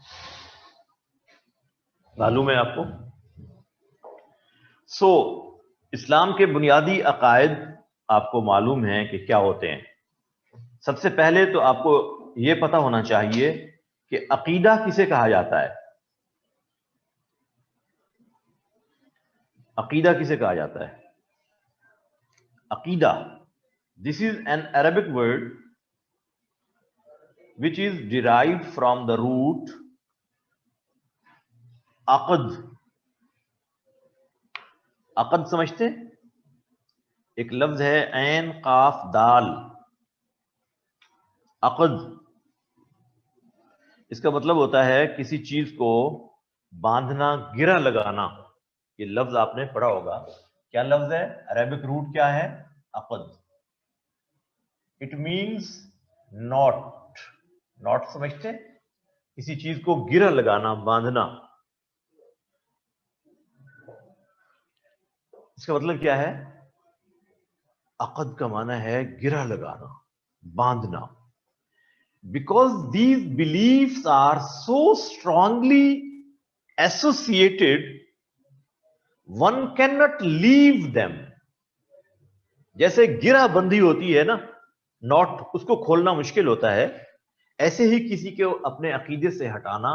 मालूम है आपको? इस्लाम के बुनियादी अकायद आपको मालूम है कि क्या होते हैं। सबसे पहले तो आपको यह पता होना चाहिए कि अकीदा किसे कहा जाता है। अकीदा किसे कहा जाता है? अकीदा, this is an Arabic word which is derived from the root अक़द। अक़द समझते हैं? एक लफ्ज है ऐन काफ दाल, अक़द। इसका मतलब होता है किसी चीज को बांधना, गिरा लगाना। ये लफ्ज आपने पढ़ा होगा, क्या लफ्ज है? अरबिक रूट क्या है? अक़द। It means knot. नॉट समझते? किसी चीज को गिरा लगाना, बांधना। इसका मतलब क्या है? अक़द का माना है गिरा लगाना, बांधना। Because these beliefs are so strongly associated, one can not leave them. जैसे गिरा बंधी होती है ना, नॉट, उसको खोलना मुश्किल होता है, ऐसे ही किसी को अपने अकीदे से हटाना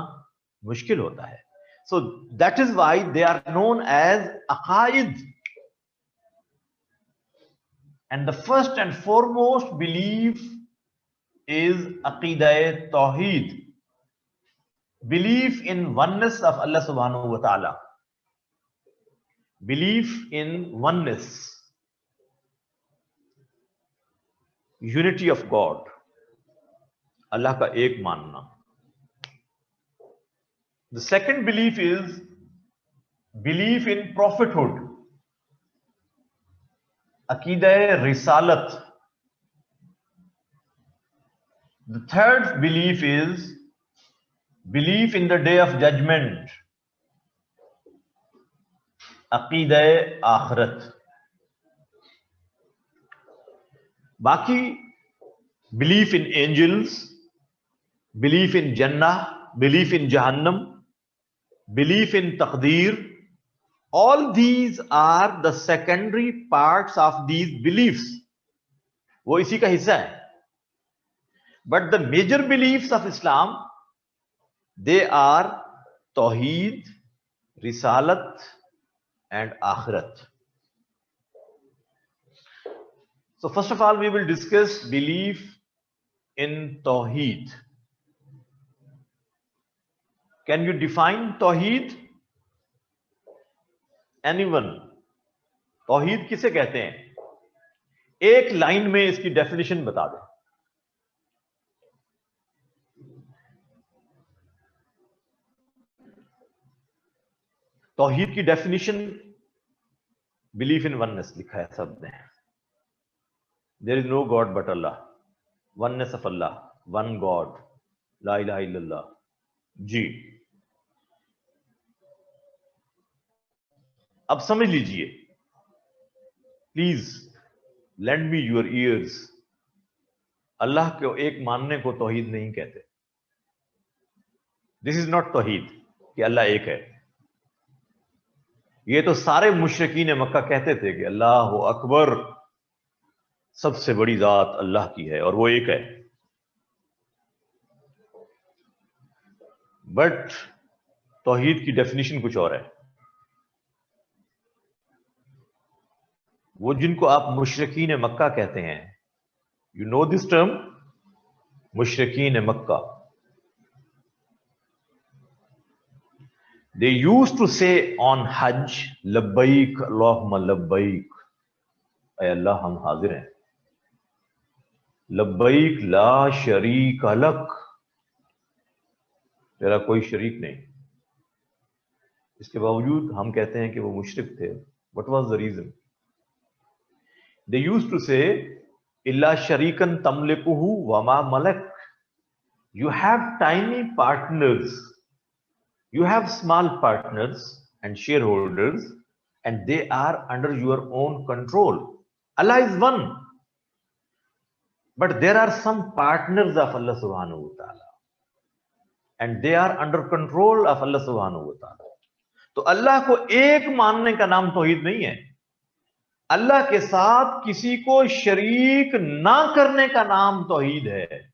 मुश्किल होता है। So that is why they are known as अकायद। And the first and foremost belief is Aqidah Tawheed, belief in oneness of Allah subhanahu wa ta'ala, belief in oneness, unity of God, Allah का एक मानना। The second belief is belief in prophethood, Aqidah Risalat. The third belief is belief in the day of judgment, Aqidah Akhirat. बाकी belief in angels, belief in Jannah, belief in Jahannam, belief in Taqdeer, all these are the secondary parts of these beliefs. वो इसी का हिस्सा है। But the major beliefs of Islam, they are Tawheed, Risalat and Akhirat. So first of all, we will discuss belief in Tawheed. Can you define Tawheed? Anyone? Tawheed किसे कहते हैं? एक line में इसकी डेफिनेशन बता दें। तौहीद की डेफिनेशन, बिलीफ इन वननेस लिखा है सब ने। There is no god but Allah, oneness of Allah, one god, ला इलाहा इल्लल्लाह। जी, अब समझ लीजिए, please lend me your ears. अल्लाह को एक मानने को तौहीद नहीं कहते। दिस इज नॉट तौहीद कि अल्लाह एक है। ये तो सारे मुशरिकीन मक्का कहते थे कि अल्लाह अकबर, सबसे बड़ी जात अल्लाह की है और वो एक है। बट तौहीद की डेफिनेशन कुछ और है। वो जिनको आप मुशरिकीन मक्का कहते हैं, यू नो दिस टर्म, मुशरिकीन मक्का, they used to say on हज, लब्बैक अल्लाहुम्मा लब्बैक, ऐ अल्लाह हम हाजिर हैं, लब्बैक ला शरीक लक, तेरा कोई शरीक नहीं। इसके बावजूद हम कहते हैं कि वो मुशरिक थे। What was the reason? They used to say इल्ला शरीकन तमलिकुहु वमा मलक, you have tiny partners, you have small partners and shareholders and they are under your own control. Allah is one, but there are some partners of Allah subhanahu wa ta'ala and they are under control of Allah subhanahu wa ta'ala. तो अल्लाह को एक मानने का नाम तौहीद नहीं है। अल्लाह के साथ किसी को शरीक ना करने का नाम तौहीद है।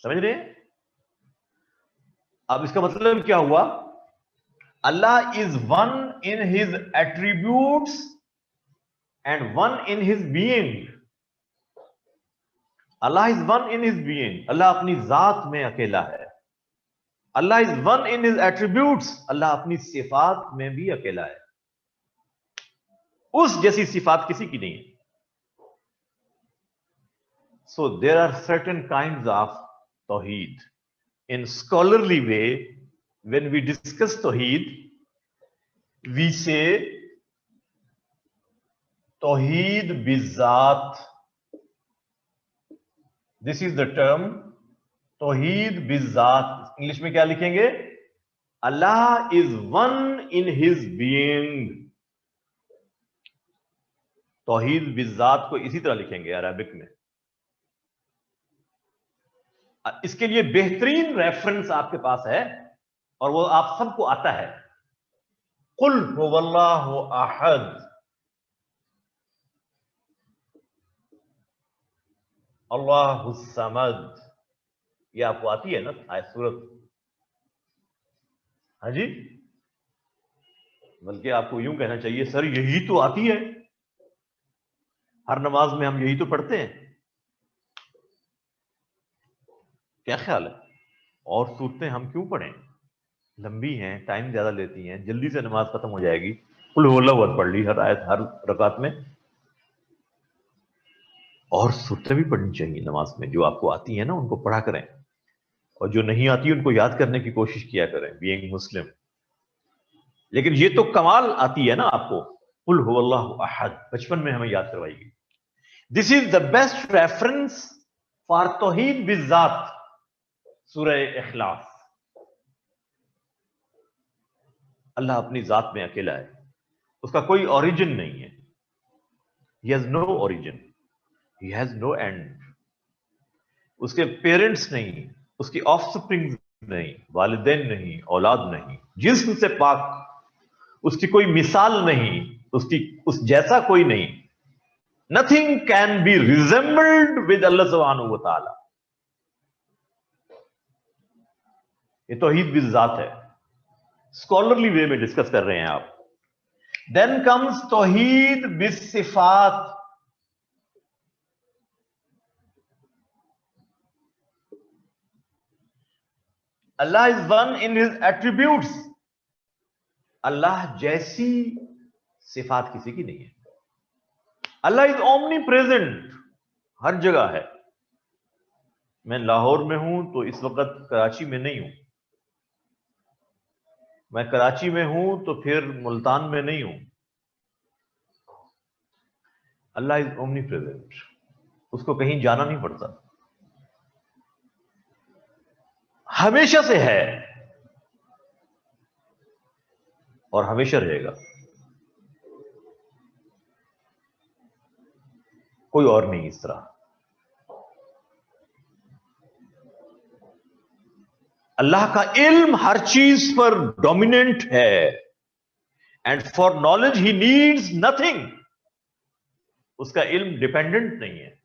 समझ रहे हैं? अब इसका मतलब क्या हुआ? Allah is one in his attributes and one in his being. Allah is one in his being, अल्लाह अपनी जात में अकेला है। Allah is one in his attributes, अल्लाह अपनी सिफात में भी अकेला है। उस जैसी सिफात किसी की नहीं है। So there are certain kinds of तौहीद। In scholarly way, when we discuss Tawheed, we say Tawheed bizat. This is the term Tawheed bizat. English में क्या लिखेंगे? Allah is one in His being. Tawheed bizat को इसी तरह लिखेंगे Arabic में। इसके लिए बेहतरीन रेफरेंस आपके पास है और वो आप सबको आता है। कुल हुवल्लाहु अहद, अल्लाहु समद, ये आपको आती है ना आयत सूरत? हाँ जी, बल्कि आपको यूं कहना चाहिए, सर यही तो आती है, हर नमाज में हम यही तो पढ़ते हैं। क्या ख्याल है? और सूरतें हम क्यों पढ़ें? लंबी हैं, टाइम ज्यादा लेती हैं, जल्दी से नमाज खत्म हो जाएगी। कुल हुवल्लाहु अहद पढ़ ली हर आयत, हर रकात में। और सूरतें भी पढ़नी चाहिए नमाज में, जो आपको आती है ना उनको पढ़ा करें, और जो नहीं आती उनको याद करने की कोशिश किया करें, बीइंग मुस्लिम। लेकिन ये तो कमाल आती है ना आपको, कुल हुवल्लाहु अहद, बचपन में हमें याद करवाएगी। This is the best reference for तौहीद बिज़ात, सूरह इखलास। अल्लाह अपनी जात में अकेला है, उसका कोई ओरिजिन नहीं है। He has no origin, he has no end, उसके पेरेंट्स नहीं, उसकी ऑफस्प्रिंग नहीं, वालिदैन नहीं, औलाद नहीं, जिस्म से पाक, उसकी कोई मिसाल नहीं, उसकी उस जैसा कोई नहीं। Nothing can be resembled with Allah सुब्हानहू व तआला। ये तौहीद बिज़ात है, स्कॉलरली वे में डिस्कस कर रहे हैं आप। देन कम्स तौहीद बिस्सिफात। Allah is one in his attributes, अल्लाह जैसी सिफात किसी की नहीं है। अल्लाह इज ओमनी प्रेजेंट, हर जगह है। मैं लाहौर में हूं तो इस वक्त कराची में नहीं हूं, मैं कराची में हूं तो फिर मुल्तान में नहीं हूं। अल्लाह इज ओमनी प्रेजेंट, उसको कहीं जाना नहीं पड़ता, हमेशा से है और हमेशा रहेगा, कोई और नहीं इस तरह। अल्लाह का इल्म हर चीज पर डोमिनेंट है, and for knowledge he needs nothing, उसका इल्म डिपेंडेंट नहीं है।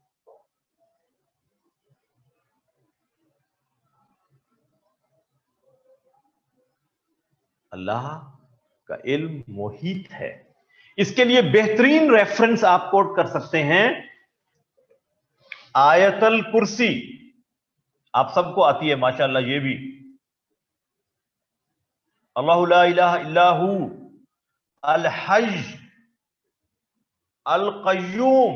अल्लाह का इल्म मोहित है। इसके लिए बेहतरीन रेफरेंस आप कोट कर सकते हैं आयतल कुर्सी, आप सबको आती है माशाअल्लाह ये भी, अल्लाहु ला इलाहा इल्ला हु अल हय्य अल क़य्यूम,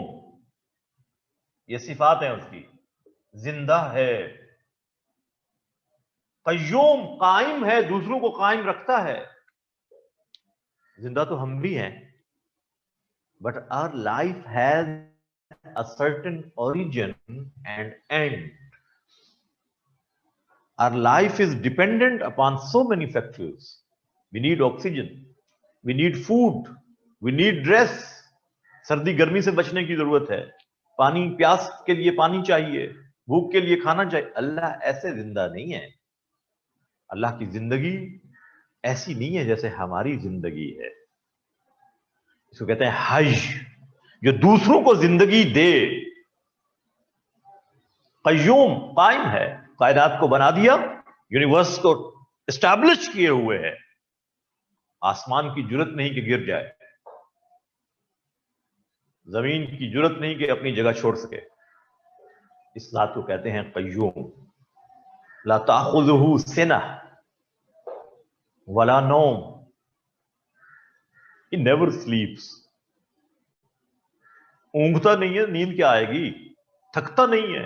ये सिफात है उसकी, जिंदा है, क़य्यूम कायम है, दूसरों को कायम रखता है। जिंदा तो हम भी हैं, but our life has a certain origin and end. Our life is dependent upon so many factors. We need oxygen, we need food, we need dress. सर्दी गर्मी से बचने की जरूरत है, पानी, प्यास के लिए पानी चाहिए, भूख के लिए खाना चाहिए। अल्लाह ऐसे जिंदा नहीं है, अल्लाह की जिंदगी ऐसी नहीं है जैसे हमारी जिंदगी है। इसको कहते हैं हय, जो दूसरों को जिंदगी दे। क़य्यूम कायम है, कायनात को बना दिया, यूनिवर्स को एस्टैब्लिश किए हुए है, आसमान की जरूरत नहीं कि गिर जाए, जमीन की जरूरत नहीं कि अपनी जगह छोड़ सके। इस जात को कहते हैं क़य्यूम। ला ताखुज़ुहु सिनह वला नौम, ही नेवर स्लीप्स, ऊंघता नहीं है, नींद क्या आएगी, थकता नहीं है।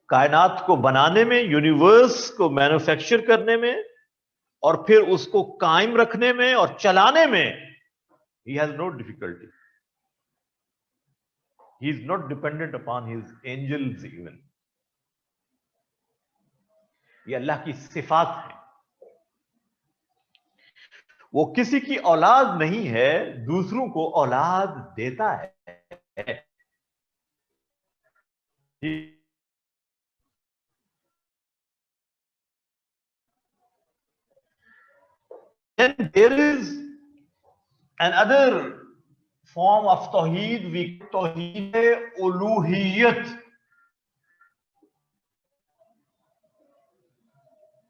कायनात को बनाने में, यूनिवर्स को मैन्युफैक्चर करने में, और फिर उसको कायम रखने में और चलाने में he has no difficulty. He is not dependent upon his angels even. ये अल्लाह की सिफात है। वो किसी की औलाद नहीं है, दूसरों को औलाद देता है। Then there is another form of tawheed, we tawheed uluhiyyat.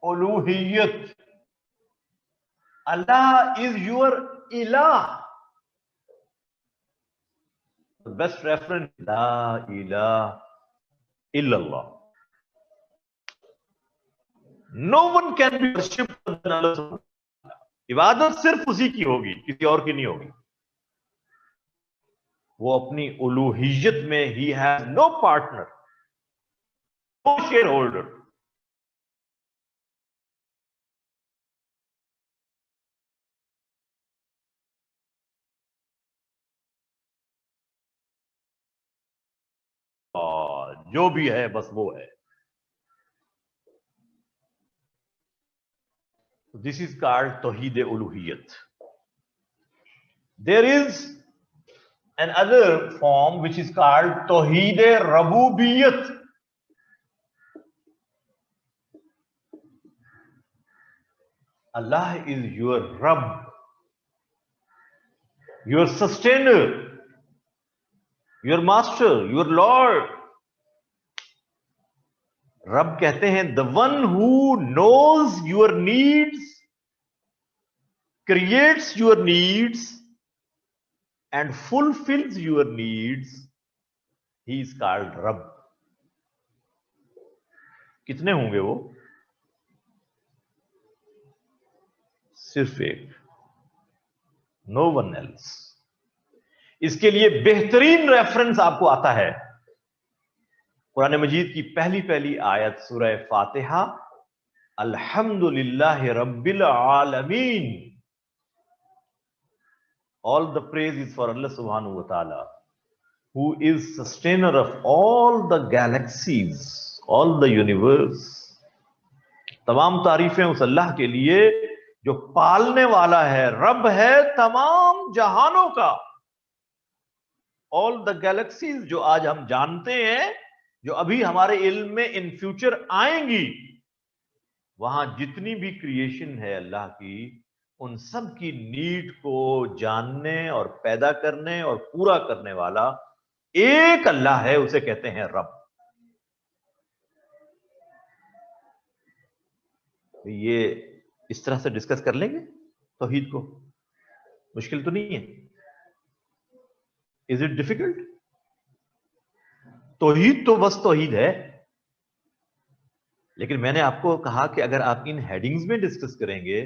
Uluhiyyat, Allah is your ilah. The best reference, la ilaha illallah. No one can be worshipped other than Allah. इबादत सिर्फ उसी की होगी, किसी और की नहीं होगी। वो अपनी उलूहियत में ही has no partner, no shareholder. जो भी है बस वो है। This is called Tawheed Uluhiyat. There is another form which is called Tawheed Rabubiyat. Allah is your Rabb, your sustainer, your master, your Lord. रब कहते हैं the one who knows your needs, creates your needs and fulfills your needs, he is called रब। कितने होंगे वो? सिर्फ एक, no one else. इसके लिए बेहतरीन रेफरेंस आपको आता है कुरान मजीद की पहली पहली आयत सूरह फातिहा, अल्हम्दुलिल्लाहि रब्बिल आलमीन। All the praise is for Allah subhanahu wa ta'ala, who is sustainer of all the galaxies, all the universe. तमाम तारीफें उस अल्लाह के लिए जो पालने वाला है, रब है तमाम जहानों का। ऑल द गैलेक्सीज जो आज हम जानते हैं, जो अभी हमारे इल्म में इन फ्यूचर आएंगी, वहां जितनी भी क्रिएशन है अल्लाह की, उन सब की नीड को जानने और पैदा करने और पूरा करने वाला एक अल्लाह है, उसे कहते हैं रब। ये इस तरह से डिस्कस कर लेंगे तौहीद को, मुश्किल तो नहीं है। Is it difficult? तौहीद तो बस तौहीद है, लेकिन मैंने आपको कहा कि अगर आप इन हेडिंग्स में डिस्कस करेंगे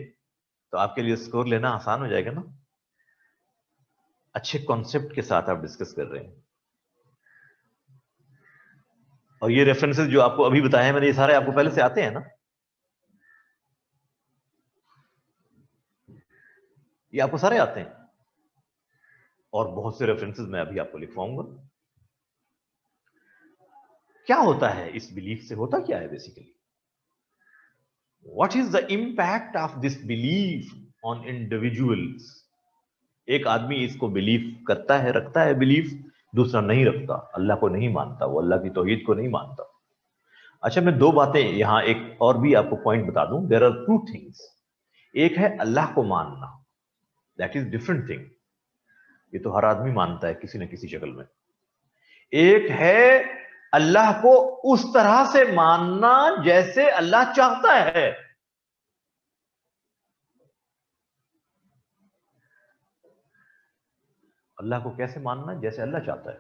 तो आपके लिए स्कोर लेना आसान हो जाएगा ना। अच्छे कॉन्सेप्ट के साथ आप डिस्कस कर रहे हैं, और ये रेफरेंसेस जो आपको अभी बताए हैं मैंने, ये सारे आपको पहले से आते हैं ना। ये आपको सारे आते हैं, और बहुत से रेफरेंसेस मैं अभी आपको लिखवाऊंगा। क्या होता है इस बिलीफ से? होता क्या है basically? What is the impact of this belief on individuals? एक आदमी इसको बिलीव करता है, रखता है बिलीफ, दूसरा नहीं रखता, अल्लाह को नहीं मानता, वो अल्लाह की तौहीद को नहीं मानता। अच्छा, मैं दो बातें यहां एक और भी आपको पॉइंट बता दूं। There are two things. एक है अल्लाह को मानना, दैट इज डिफरेंट थिंग, ये तो हर आदमी मानता है किसी न किसी शक्ल में। एक है अल्लाह को उस तरह से मानना जैसे अल्लाह चाहता है। अल्लाह को कैसे मानना? जैसे अल्लाह चाहता है।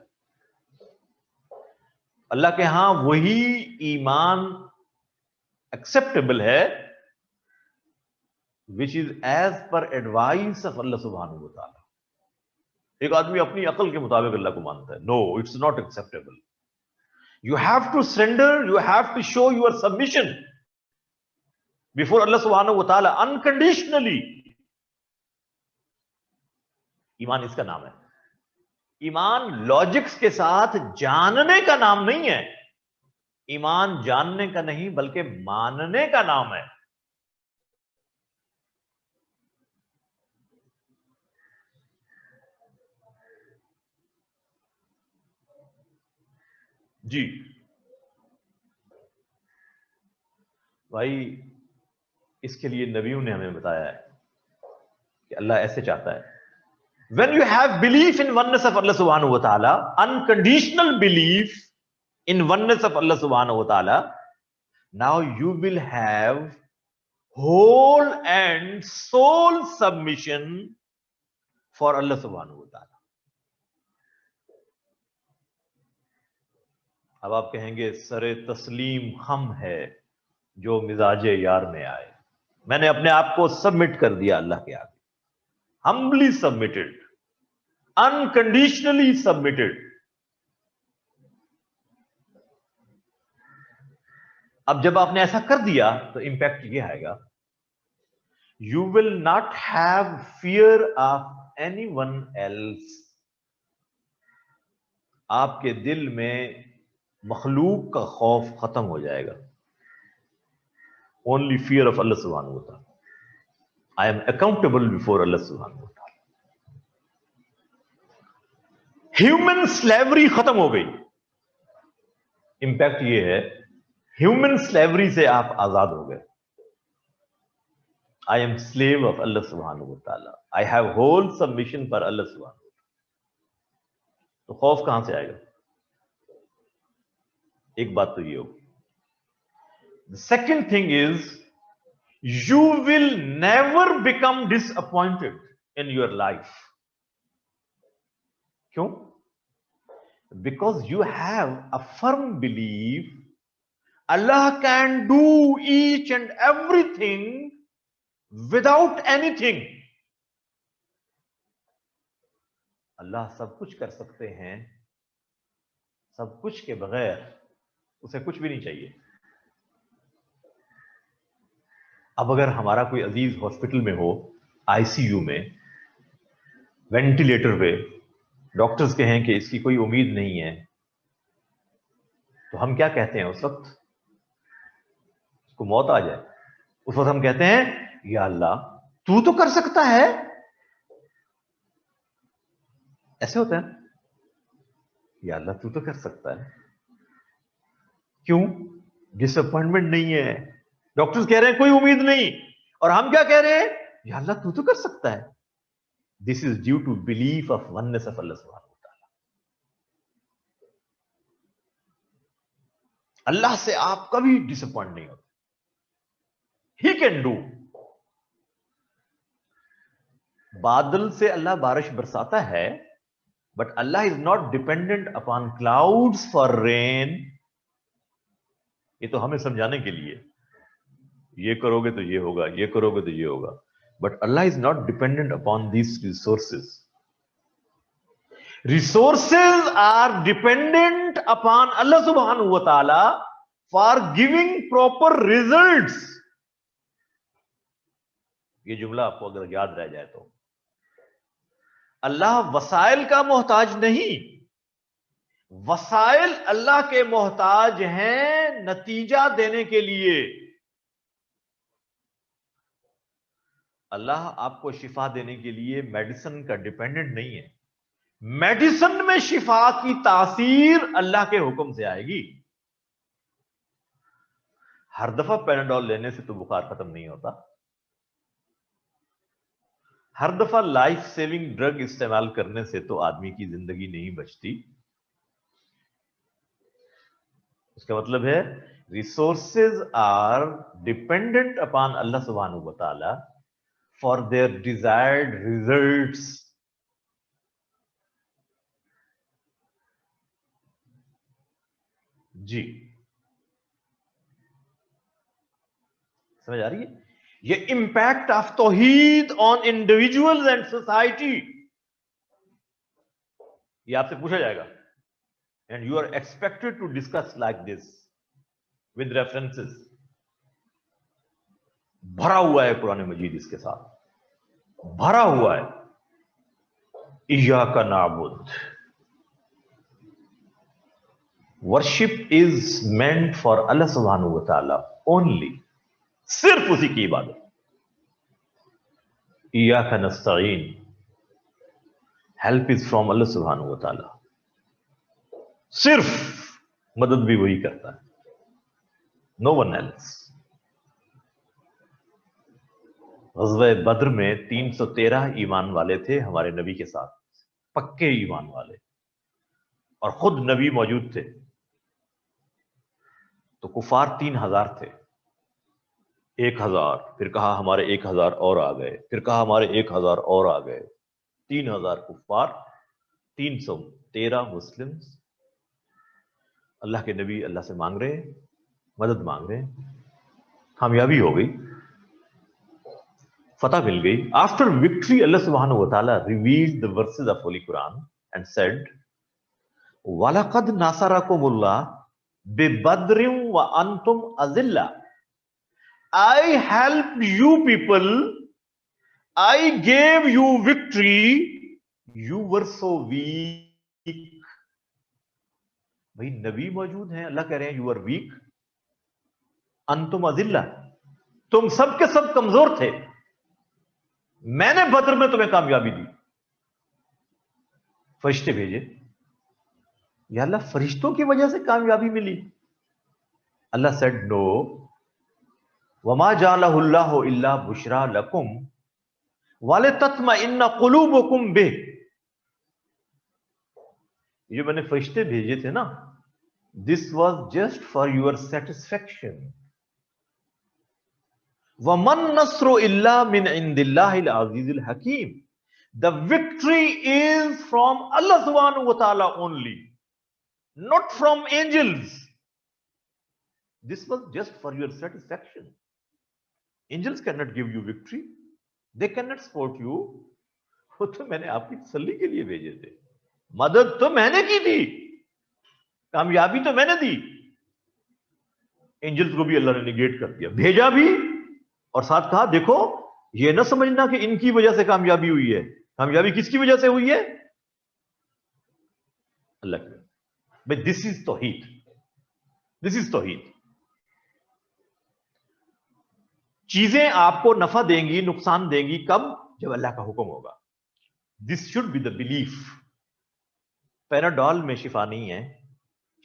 अल्लाह के यहां वही ईमान एक्सेप्टेबल है which is as per advice of Allah सुब्हानहू व तआला। एक आदमी अपनी अकल के मुताबिक अल्लाह को मानता है, no, it's not acceptable. You have to surrender, you have to show your submission before Allah सुब्हानहू व तआला अनकंडीशनली। ईमान इसका नाम है। ईमान लॉजिक्स के साथ जानने का नाम नहीं है। ईमान जानने का नहीं बल्कि मानने का नाम है। जी भाई, इसके लिए नबियों ने हमें बताया है कि अल्लाह ऐसे चाहता है। When you have belief in oneness of Allah subhanahu wa ta'ala, unconditional belief in oneness of Allah subhanahu wa ta'ala, now you will have whole and soul submission for Allah subhanahu wa ta'ala. अब आप कहेंगे सरे तस्लीम हम है जो मिजाजे यार में आए। मैंने अपने आप को सबमिट कर दिया अल्लाह के आगे, humbly submitted, unconditionally submitted. अब जब आपने ऐसा कर दिया तो इंपैक्ट ये आएगा, you will not have fear of anyone else. आपके दिल में मखलूक का खौफ खत्म हो जाएगा। ओनली फियर ऑफ अल्लाह सुब्हानहू व तआला। I am accountable before Allah सुब्हानहू व तआला। ह्यूमन स्लेवरी खत्म हो गई। इंपैक्ट ये है, ह्यूमन स्लेवरी से आप आजाद हो गए। I am slave of Allah सुब्हानहू व तआला। I have whole submission for Allah सुब्हानहू। तो खौफ कहां से आएगा? एक बात तो ये होगी। The second thing is, you will never become disappointed in your life. क्यों? Because you have a firm belief Allah can do each and everything without anything. अल्लाह सब कुछ कर सकते हैं, सब कुछ के बगैर उसे कुछ भी नहीं चाहिए। अब अगर हमारा कोई अजीज हॉस्पिटल में हो, आईसीयू में, वेंटिलेटर पे, डॉक्टर्स कहें कि इसकी कोई उम्मीद नहीं है, तो हम क्या कहते हैं उस वक्त? उसको मौत आ जाए, उस वक्त हम कहते हैं या अल्लाह तू तो कर सकता है। ऐसे होता है, या अल्लाह तू तो कर सकता है। क्यों? डिसअपॉइंटमेंट नहीं है, डॉक्टर्स कह रहे हैं कोई उम्मीद नहीं, और हम क्या कह रहे हैं? या अल्लाह तू तो कर सकता है। This is due to belief of oneness of Allah सुब्हानहू व तआला। अल्लाह से आप कभी डिसअपॉइंट नहीं होते। He can do. बादल से अल्लाह बारिश बरसाता है, but Allah is not dependent upon clouds for rain. ये तो हमें समझाने के लिए, ये करोगे तो ये होगा, ये करोगे तो ये होगा, but Allah is not dependent upon these resources. Resources are dependent upon Allah subhanahu wa ta'ala for giving proper results. ये जुमला आपको अगर याद रह जाए तो, अल्लाह वसाइल का मोहताज नहीं, वसाइल अल्लाह के मोहताज हैं नतीजा देने के लिए। अल्लाह आपको शिफा देने के लिए मेडिसिन का डिपेंडेंट नहीं है। मेडिसिन में शिफा की तासीर अल्लाह के हुक्म से आएगी। हर दफा पैराडोल लेने से तो बुखार खत्म नहीं होता, हर दफा लाइफ सेविंग ड्रग इस्तेमाल करने से तो आदमी की जिंदगी नहीं बचती। उसका मतलब है resources are dependent upon Allah सुब्हानहू व तआला फॉर देयर डिजायर्ड रिजल्ट्स। जी समझ आ रही है? ये इंपैक्ट ऑफ तौहीद ऑन इंडिविजुअल्स एंड सोसाइटी, ये आपसे पूछा जाएगा, and you are expected to discuss like this with references. भरा हुआ है कुरान मजीद, इसके साथ भरा हुआ है। इय्याका नाबुद, worship is meant for Allah सुब्हानहू व तआला ओनली, सिर्फ उसी की इबादत। इय्याका नस्तईन, हेल्प इज फ्रॉम अल्लाह सुब्हानहू व तआला, सिर्फ मदद भी वही करता है, नो वन एल्स। ग़ज़वा बद्र में 313 ईमान वाले थे हमारे नबी के साथ, पक्के ईमान वाले, और खुद नबी मौजूद थे। तो कुफार 3000 थे, 1000, फिर कहा हमारे 1000 और आ गए, फिर कहा हमारे 1000 और आ गए, 3000 कुफार, 313 मुस्लिम्स। अल्लाह के नबी अल्लाह से मांग रहे, मदद मांग रहे, कामयाबी हो गई, फतह मिल गई। आफ्टर विक्ट्री अल्लाह सुब्हानहू व तआला revealed the verses of holy Quran and said वलक़द नसरकुमुल्लाह बिबद्रिन व अंतुम अज़िल्ला। I helped you people, I gave you victory, you were so weak। भाई नबी मौजूद हैं, अल्लाह कह रहे हैं यू आर वीक, अंतुम अज़िल्ला, तुम सब के सब कमजोर थे, मैंने बद्र में तुम्हें कामयाबी दी, फरिश्ते भेजे। या अल्लाह फरिश्तों की वजह से कामयाबी मिली? अल्लाह सेड नो, वमा जालहुल्लाहु इल्ला बुशरा लकुम वलितत्मइन्ना कुलूबुकुम बिह। ये मैंने फरिश्ते भेजे थे ना, this was just for your satisfaction. वमन नस्रु इल्ला मिन इंदिल्लाहिल अज़ीज़िल हकीम। द विक्ट्री इज फ्रॉम अल्लाह सुब्हानहू व तआला only, not from angels. This was just for your satisfaction. Angels cannot give you victory, they cannot support you. वो तो मैंने आपकी तसल्ली के लिए भेजे थे, मदद तो मैंने की थी, कामयाबी तो मैंने दी। एंजल्स को भी अल्लाह ने निगेट कर दिया, भेजा भी और साथ कहा देखो ये ना समझना कि इनकी वजह से कामयाबी हुई है, कामयाबी किसकी वजह से हुई है? अल्लाह की। भाई this is Towhid, this is तौहीद। चीजें आपको नफा देंगी, नुकसान देंगी, कब? जब अल्लाह का हुक्म होगा। This should be the belief. पैराडॉल में शिफा नहीं है,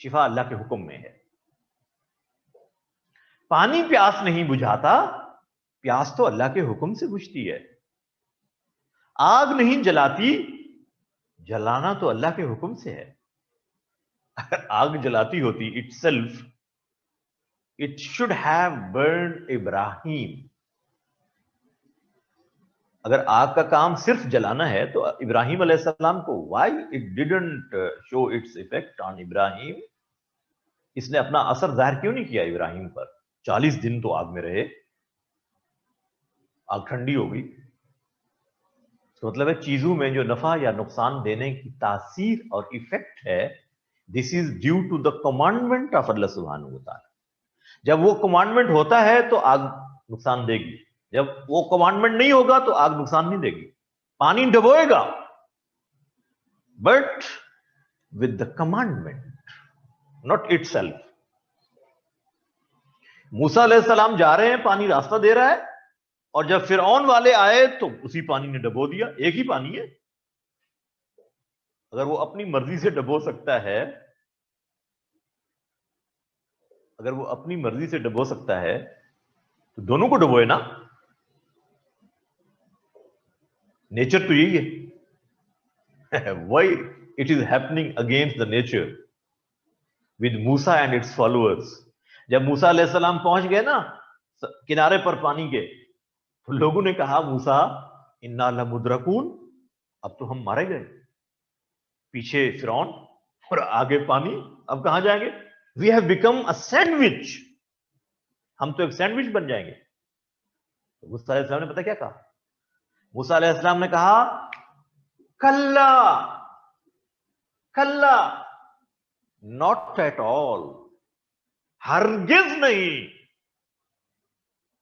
शिफा अल्लाह के हुक्म में है। पानी प्यास नहीं बुझाता, प्यास तो अल्लाह के हुक्म से बुझती है। आग नहीं जलाती, जलाना तो अल्लाह के हुक्म से है। अगर आग जलाती होती itself, it should have burn Ibrahim. अगर आग का काम सिर्फ जलाना है तो इब्राहिम अलैहिस्सलाम को why it didn't show its effect on Ibrahim? इसने अपना असर जाहिर क्यों नहीं किया इब्राहिम पर? 40 दिन तो आग में रहे, आग ठंडी हो गई। तो मतलब है चीजों में जो नफा या नुकसान देने की तासीर और इफेक्ट है, this is due to the commandment of Allah सुब्हानहू व तआला। जब वो कमांडमेंट होता है तो आग नुकसान देगी, जब वो कमांडमेंट नहीं होगा तो आग नुकसान नहीं देगी। पानी डबोएगा but with the commandment, not itself. मूसा अलैहिस्सलाम जा रहे हैं, पानी रास्ता दे रहा है, और जब फिरौन वाले आए तो उसी पानी ने डबो दिया। एक ही पानी है। अगर वो अपनी मर्जी से डबो सकता है, अगर वो अपनी मर्जी से डबो सकता है तो दोनों को डबोए ना। नेचर तो यही है। Why it is happening against the nature with Musa and it's followers. जब मूसा अलैहिस्सलाम पहुंच गए ना किनारे पर पानी के, तो लोगों ने कहा मूसा इन्ना लमुद्रकून, अब तो हम मारे गए। पीछे फिरौन और आगे पानी, अब कहां जाएंगे? We have become a sandwich, हम तो एक सैंडविच बन जाएंगे। तो मूसा अलैहिस्सलाम ने पता क्या कहा? मूसा अलैहिस्सलाम ने कहा कल्ला, कल्ला, नॉट एट ऑल, हरगिज नहीं,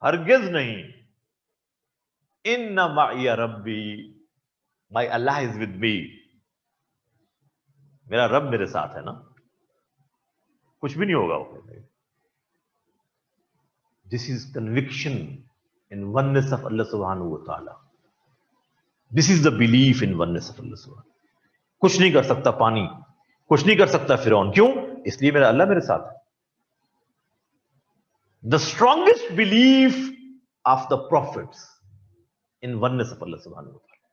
हरगिज नहीं। इन्ना माइया रब्बी, माई अल्लाह इज विद मी। मेरा रब मेरे साथ है ना, कुछ भी नहीं होगा। This is conviction in oneness of Allah सुब्हानहू व तआला। This is the belief in oneness of Allah सुब्हानहू। कुछ नहीं कर सकता पानी, कुछ नहीं कर सकता फिरौन। क्यों? इसलिए मेरा अल्लाह मेरे साथ है। The strongest belief of the prophets in oneness of Allah सुब्हानहू व तआला,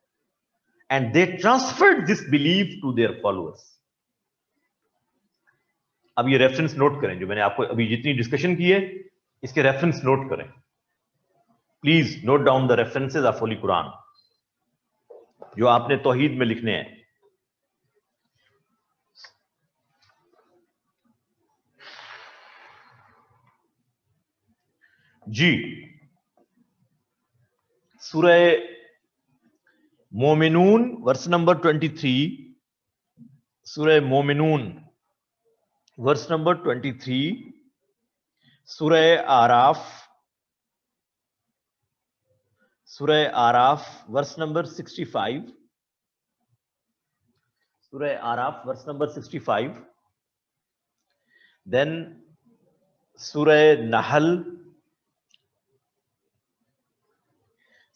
and they transferred this belief to their followers. अब ये रेफरेंस नोट करें, जो मैंने आपको अभी जितनी डिस्कशन की है इसके रेफरेंस नोट करें। Please note down the references of holy Quran जो आपने तौहीद में लिखने हैं। जी, सूरह मोमिनून वर्स नंबर 23, सूरह मोमिनून वर्स नंबर 23, सूरह आराफ, सूरह आराफ वर्स नंबर 65, सूरह आराफ वर्स नंबर 65, देन सूरह नहल,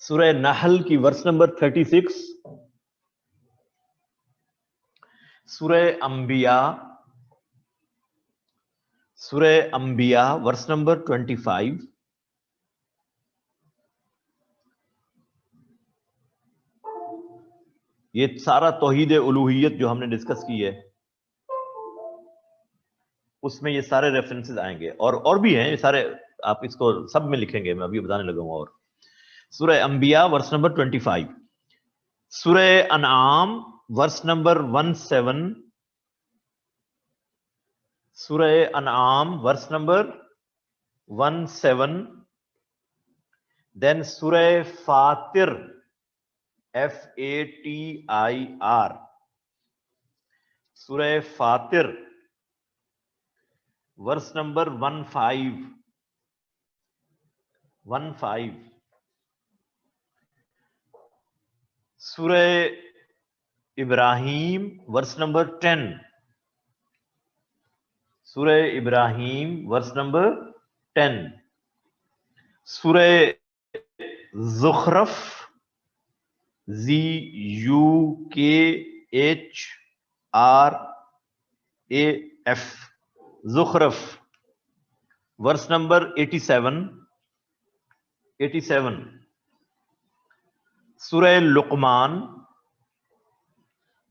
सूरह नहल की वर्स नंबर 36, सूरह अंबिया, सूरह अंबिया वर्स नंबर 25, ये सारा तौहीद उलूहियत जो हमने डिस्कस की है उसमें ये सारे रेफरेंसेस आएंगे, और भी हैं ये सारे, आप इसको सब में लिखेंगे, मैं अभी बताने लगा हूं। और सूरह अंबिया वर्स नंबर 25, सूरह अनआम वर्स नंबर 17, सूरह अनआम वर्स नंबर 17, देन सूरह फातिर FATIR, सूरह फातिर वर्स नंबर 15, सूरह इब्राहिम वर्स नंबर 10, सूरह इब्राहिम वर्स नंबर 10, सूरह ज़ुखरफ ZUKHRAF, ज़ुखरफ वर्स नंबर 87, सूरह लुकमान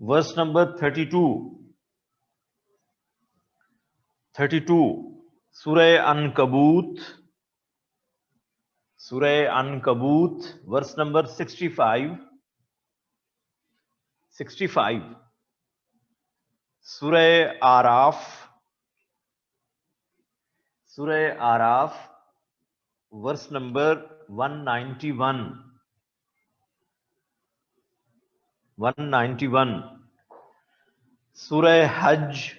वर्स नंबर 32, सूरह अनकबूत वर्स नंबर 65, सूरह आराफ वर्स नंबर 191, सूरह हज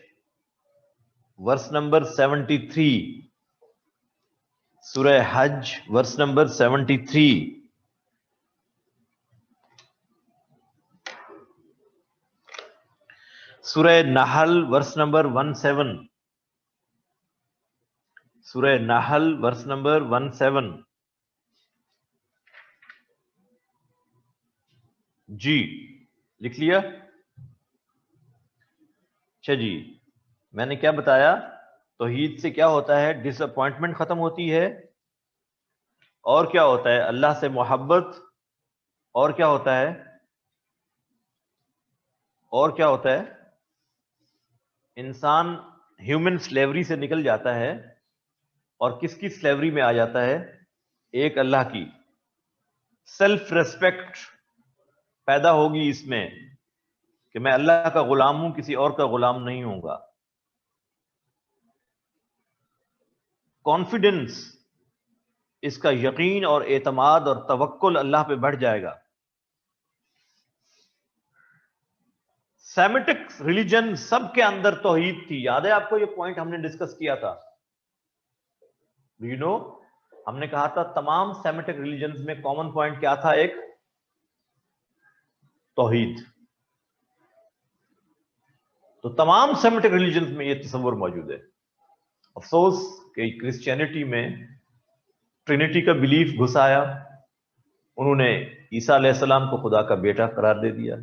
वर्स नंबर 73, सूरह हज वर्स नंबर 73, सूरह नहल वर्स नंबर 17, सूरह नहल वर्स नंबर 17। जी लिख लिया? अच्छा जी, मैंने क्या बताया? तौहीद से क्या होता है? डिसअपॉइंटमेंट खत्म होती है। और क्या होता है? अल्लाह से मोहब्बत। और क्या होता है? और क्या होता है? इंसान ह्यूमन स्लेवरी से निकल जाता है और किसकी स्लेवरी में आ जाता है? एक अल्लाह की। सेल्फ रेस्पेक्ट पैदा होगी इसमें कि मैं अल्लाह का गुलाम हूं, किसी और का गुलाम नहीं होऊंगा। कॉन्फिडेंस, इसका यकीन और एतमाद और तवक्कुल अल्लाह पे बढ़ जाएगा। सेमिटिक रिलीजन सबके अंदर तौहीद थी। याद है आपको? ये पॉइंट हमने डिस्कस किया था। यू नो, हमने कहा था तमाम सेमिटिक रिलीजन में कॉमन पॉइंट क्या था? एक तौहीद। तो तमाम सेमिटिक रिलीजन में ये तस्वुर मौजूद है। अफसोस कि क्रिश्चियनिटी में ट्रिनिटी का बिलीफ घुस आया। उन्होंने ईसा अलैहिस्सलाम को खुदा का बेटा करार दे दिया।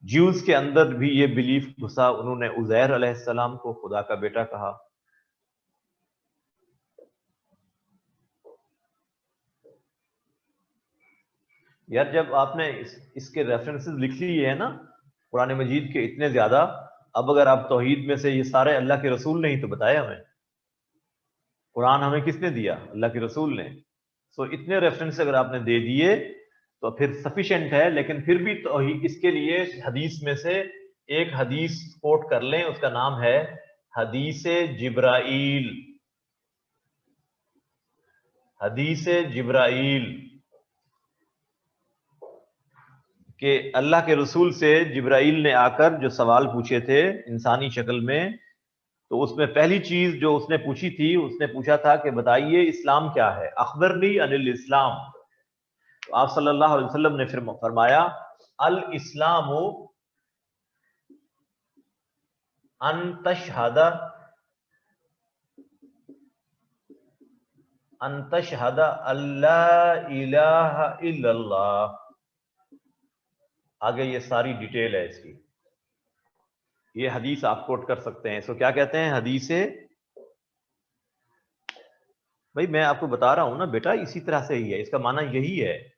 ज्यूज के अंदर भी ये बिलीफ घुसा, उन्होंने उज़ैर अलैहिस्सलाम को खुदा का बेटा कहा। यार जब आपने इसके रेफरेंसेस लिख लिए हैं ना कुरान मजीद के इतने ज्यादा, अब अगर आप तौहीद में से ये सारे अल्लाह के रसूल नहीं तो बताए हमें, कुरान हमें किसने दिया? अल्लाह के रसूल ने। सो इतने रेफरेंस अगर आपने दे दिए तो फिर सफिशिएंट है। लेकिन फिर भी तौहीद, इसके लिए हदीस में से एक हदीस कोट कर लें, उसका नाम है हदीस जिब्राइल। हदीस जिब्राइल कि अल्लाह के रसूल से जिब्राइल ने आकर जो सवाल पूछे थे इंसानी शक्ल में, तो उसमें पहली चीज जो उसने पूछी थी, उसने पूछा था कि बताइए इस्लाम क्या है, अखबरनी अनिल इस्लाम। तो आप सल्लल्लाहु अलैहि वसल्लम ने फिर फरमाया अल इस्लामु अन तशहदा अल्ला इलाहा इल्लल्लाह। आगे ये सारी डिटेल है इसकी, ये हदीस आप कोट कर सकते हैं। इसको क्या कहते हैं? हदीस। भाई मैं आपको बता रहा हूं ना बेटा, इसी तरह से ही है, इसका माना यही है।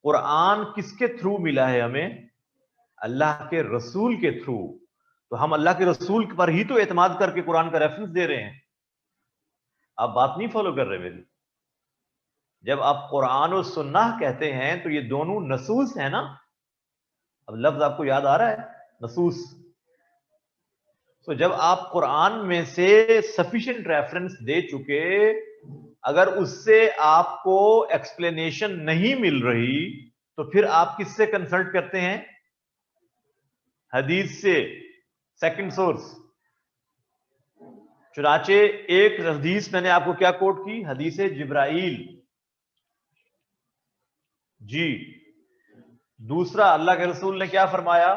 कुरान किसके थ्रू मिला है हमें? अल्लाह के रसूल के थ्रू। तो हम अल्लाह के रसूल पर ही तो एतमाद करके कुरान का रेफरेंस दे रहे हैं। आप बात नहीं फॉलो कर रहे मेरी। जब आप कुरान और सुन्नाह कहते हैं तो ये दोनों नसूस है ना। अब लफ्ज आपको याद आ रहा है, नसूस। तो जब आप कुरान में से सफिशिएंट रेफरेंस दे चुके, अगर उससे आपको एक्सप्लेनेशन नहीं मिल रही तो फिर आप किससे कंसल्ट करते हैं? हदीस से, सेकंड सोर्स। चुनाचे एक हदीस मैंने आपको क्या कोट की? हदीस जिब्राइल। जी दूसरा, अल्लाह के रसूल ने क्या फरमाया?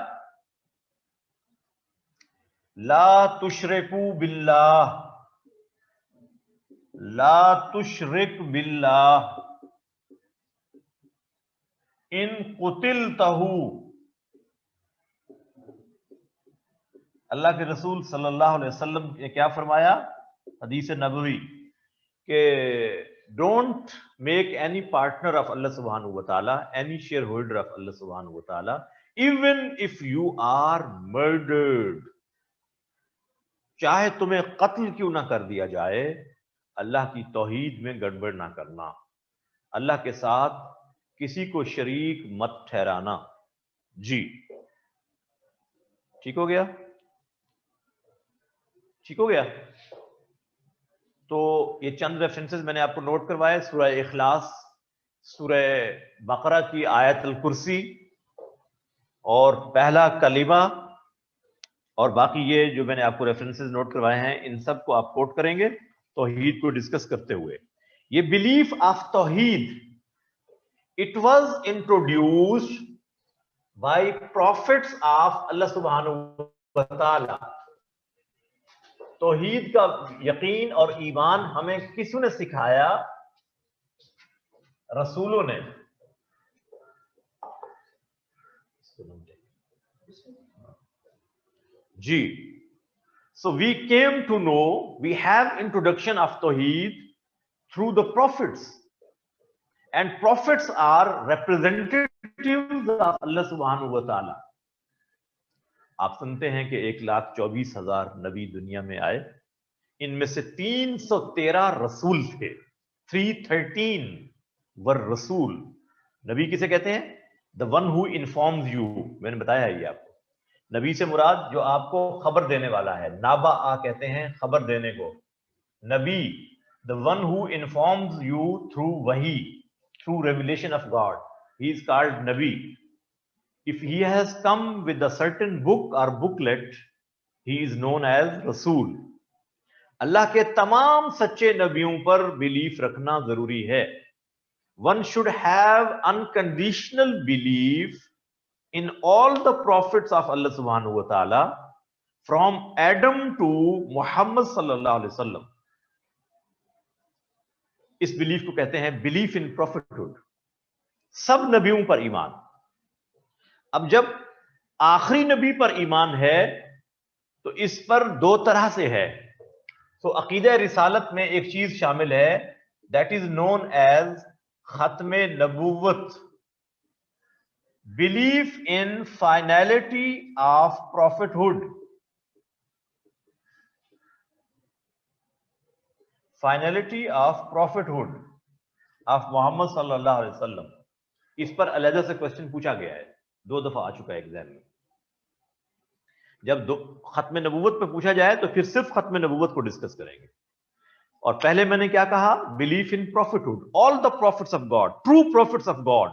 ला तुशरिकू बिल्लाह, ला तुशरिक बिल्लाह इन कुतिलतहू। अल्लाह के रसूल सल्लल्लाहु अलैहि वसल्लम ने क्या फरमाया हदीस नबवी के don't make any partner of Allah सुब्हानहू व तआला, any shareholder of Allah सुब्हानहू व तआला, even if you are murdered. चाहे तुम्हें कत्ल क्यों ना कर दिया जाए, अल्लाह की तौहीद में गड़बड़ ना करना, अल्लाह के साथ किसी को शरीक मत ठहराना। जी ठीक हो गया? ठीक हो गया? तो ये चंद रेफरेंसेस मैंने आपको नोट करवाए, सूरह इखलास, सूरह बकरा की आयत अल कुर्सी और पहला कलिमा, और बाकी ये जो मैंने आपको रेफरेंसेस नोट करवाए हैं इन सब को आप कोट करेंगे तौहीद को डिस्कस करते हुए। ये बिलीफ ऑफ तौहीद, it was introduced by prophets of Allah सुब्हानहू व तआला। तौहीद का यकीन और ईमान हमें किसने सिखाया? रसूलों ने। जी, so we came to know, we have introduction of Tawheed through the prophets, and prophets are representatives of Allah subhanahu wa ta'ala. आप सुनते हैं कि 1,24,000 नबी दुनिया में आए, इनमें से 313 रसूल थे। 313 वर रसूल। नबी किसे कहते हैं? The one who informs you. मैंने बताया है ये आपको। नबी से मुराद जो आपको खबर देने वाला है, नाबा आ कहते हैं खबर देने को। नबी, the one who informs you through वही, through revelation of god, he is called नबी। If he has come with a certain book or booklet, he is known as रसूल। अल्लाह के तमाम सच्चे नबियों पर बिलीफ रखना जरूरी है। One should have unconditional belief in all the prophets of Allah subhanahu wa ta'ala from Adam to Muhammad sallallahu alaihi wasallam। इस बिलीफ को कहते हैं बिलीफ इन प्रॉफिटहुड, सब नबियों पर ईमान। अब जब आखिरी नबी पर ईमान है तो इस पर दो तरह से है। तो अकीदा रिसालत में एक चीज शामिल है, दैट इज नोन एज खत्मे नबूवत, belief in finality of prophethood. Finality of prophethood of Muhammad सल्लल्लाहु अलैहि वसल्लम, इस पर अलग से क्वेश्चन पूछा गया है, 2 दफा आ चुका है एग्जाम में। जब खत्म नबूवत पे पूछा जाए तो फिर सिर्फ खत्म नबूवत को डिस्कस करेंगे। और पहले मैंने क्या कहा? Belief in prophethood, all the prophets of God, true prophets of God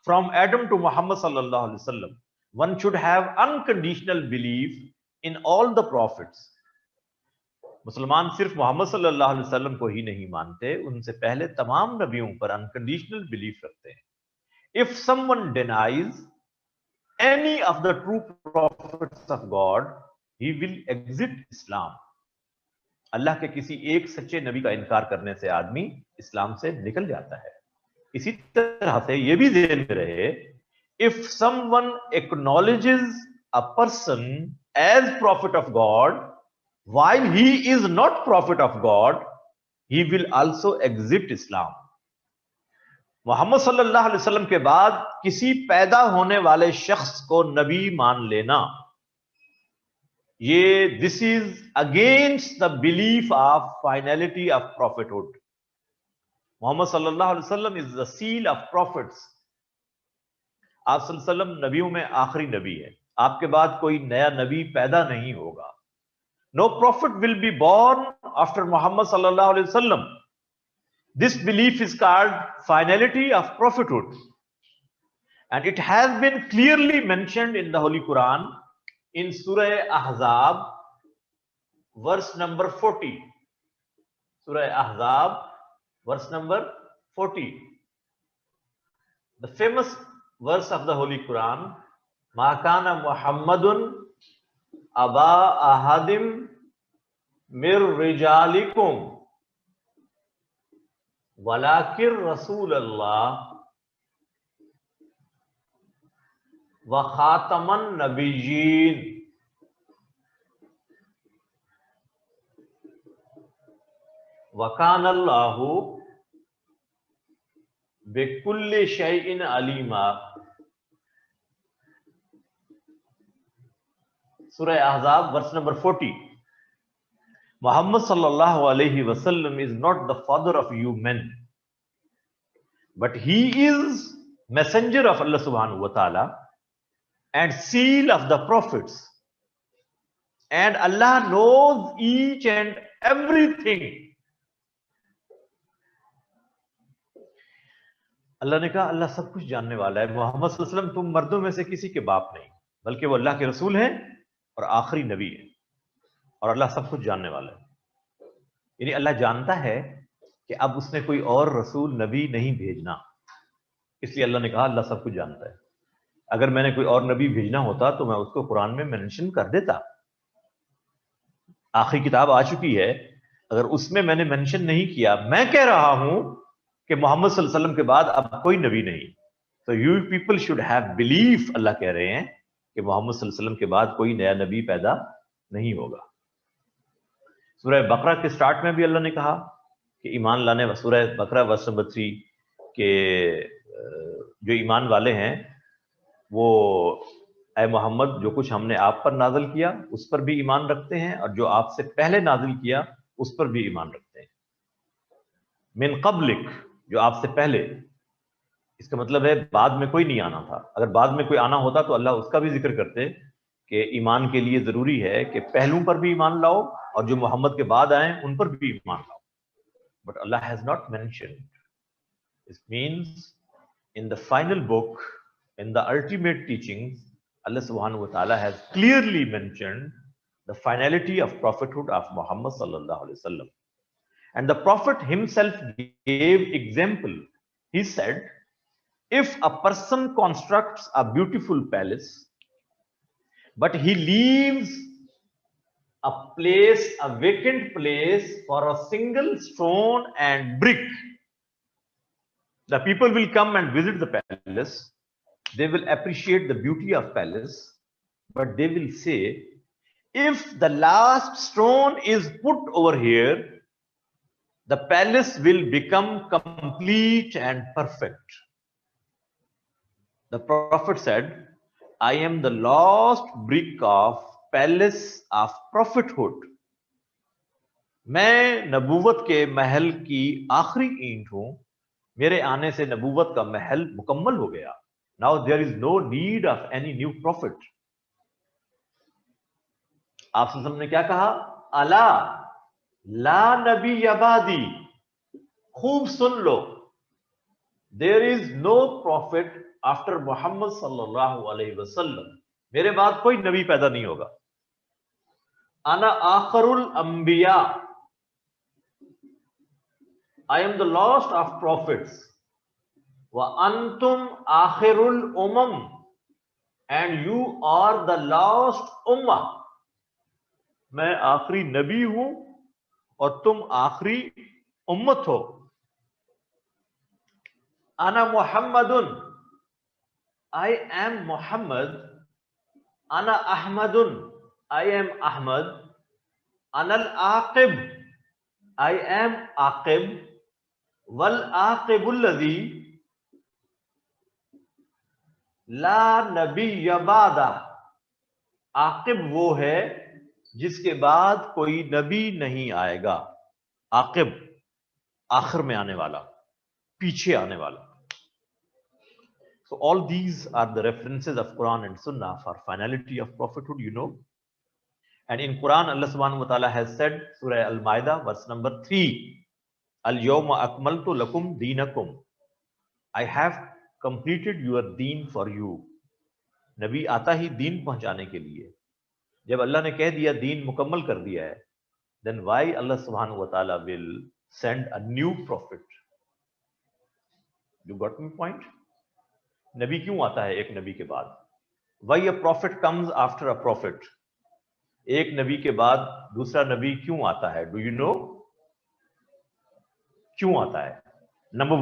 from Adam to Muhammad सल्लल्लाहु अलैहि वसल्लम। One should have unconditional belief in all the prophets. मुसलमान सिर्फ मोहम्मद सल्लल्लाहु अलैहि वसल्लम को ही नहीं मानते, उनसे पहले तमाम नबियों पर अनकंडीशनल बिलीफ रखते हैं। If someone denies any of the true prophets of God, he will exit Islam। अल्लाह के किसी एक सच्चे नबी का इनकार करने से आदमी इस्लाम से निकल जाता है। इसी तरह से यह भी ध्यान में रहे, if someone acknowledges a person as prophet of God while he is not prophet of God, he will also exit Islam। Mohammad सल्लल्लाहु अलैहि वसल्लम के बाद किसी पैदा होने वाले शख्स को नबी मान लेना, ये this is against the belief of finality of prophethood. Muhammad सल्लल्लाहु अलैहि वसल्लम is the seal of prophets. आप सल्लल्लाहु अलैहि वसल्लम नबियों में आखिरी नबी है, आपके बाद कोई नया नबी पैदा नहीं होगा। No prophet will be born after Muhammad सल्लल्लाहु अलैहि वसल्लम। This belief is called finality of prophethood, and it has been clearly mentioned in the Holy Quran in Surah Ahzab, verse number 40. Surah Ahzab, verse number 40. The famous verse of the Holy Quran, Ma kana Muhammadun aba ahadim mir rijalikum walakir Rasulallah wa khataman nabiyyin. Wa kana Allahu bikulli shay'in alima. Surah Ahzab, verse number 40. Muhammad sallallahu alaihi wasallam is not the father of you men, but he is messenger of Allah subhanahu wa ta'ala and seal of the prophets. And Allah knows each and everything. अल्लाह ने कहा अल्लाह सब कुछ जानने वाला है। मोहम्मद सल्लल्लाहु अलैहि वसल्लम तुम मर्दों में से किसी के बाप नहीं, बल्कि वो अल्लाह के रसूल हैं और आखिरी नबी है, और अल्लाह सब कुछ जानने वाला है। यानी अल्लाह जानता है कि अब उसने कोई और रसूल नबी नहीं भेजना, इसलिए अल्लाह ने कहा अल्लाह सब कुछ जानता है। अगर मैंने कोई और नबी भेजना होता तो मैं उसको कुरान में मेंशन कर देता। आखिरी किताब आ चुकी है, अगर उसमें मैंने मेंशन नहीं किया, मैं कह रहा हूं कि मोहम्मद सल्लल्लाहु अलैहि वसल्लम के बाद अब कोई नबी नहीं, तो you people should have belief. अल्लाह कह रहे हैं कि मोहम्मद सल्लल्लाहु अलैहि वसल्लम के बाद कोई नया नबी पैदा नहीं होगा। सूरह बकरा के स्टार्ट में भी अल्लाह ने कहा कि ईमान लाने, सूरह बकरा वर्स नंबर 3 के जो ईमान वाले हैं वो ऐ मोहम्मद जो कुछ हमने आप पर नाजिल किया उस पर भी ईमान रखते हैं, और जो आपसे पहले नाजिल किया उस पर भी ईमान रखते हैं। मिन क़ब्लिक, जो आपसे पहले, इसका मतलब है बाद में कोई नहीं आना था। अगर बाद में कोई आना होता तो अल्लाह उसका भी जिक्र करते कि ईमान के लिए जरूरी है कि पहलुओं पर भी ईमान लाओ और जो मोहम्मद के बाद आए उन पर भी ईमान लाओ। But Allah has not mentioned. This means in the final book, in the ultimate teachings, Allah subhanahu wa ta'ala has clearly mentioned the finality of prophethood of Muhammad sallallahu alaihi wasallam. And the prophet himself gave example. He said, if a person constructs a beautiful palace, but he leaves a place, a vacant place for a single stone and brick, the people will come and visit the palace. They will appreciate the beauty of palace, but they will say, if the last stone is put over here, the palace will become complete and perfect. The prophet said, I am the last brick of palace of prophethood. मैं नबूवत के महल की आखिरी ईंट हूं, मेरे आने से नबूवत का महल मुकम्मल हो गया। Now there is no need of any new prophet. आप सल्लल्लाहु अलैहि वसल्लम ने क्या कहा? अला ला नबी यबादी, खूब सुन लो, there is no prophet after Muhammad sallallahu alaihi wasallam. मेरे बाद कोई नबी पैदा नहीं होगा। अना आखरुल अंबिया, I am the last of prophets. Wa antum akhirul umam, and you are the last ummah. मैं आखिरी नबी हूं और तुम आखिरी उम्मत हो। अना मुहम्मदुन, I am Muhammad. अना अहमदुन, I am Ahmad. Anal Aqib, I am Aqib. वल आकिबुल लज़ी ला नबी यबादा, आकिब वो है जिसके बाद कोई नबी नहीं आएगा। आकिब आखिर में आने वाला, पीछे आने वाला। So all these are the references of Quran and Sunnah for finality of prophethood, you know. And in Quran, Allah subhanahu wa ta'ala has said, Surah Al-Ma'idah, verse number 3, Al-Yawma akmaltu lakum deenakum. I have completed your deen for you. नबी आता ही दीन पहुंचाने के लिए। जब अल्लाह ने कह दिया दीन मुकम्मल कर दिया है, then why Allah subhanahu wa ta'ala will send a new prophet? You got my point? नबी क्यों आता है एक नबी के बाद? Why a profit comes after a profit? एक नबी के बाद दूसरा नबी क्यों आता है? डू यू नो क्यों आता है? Number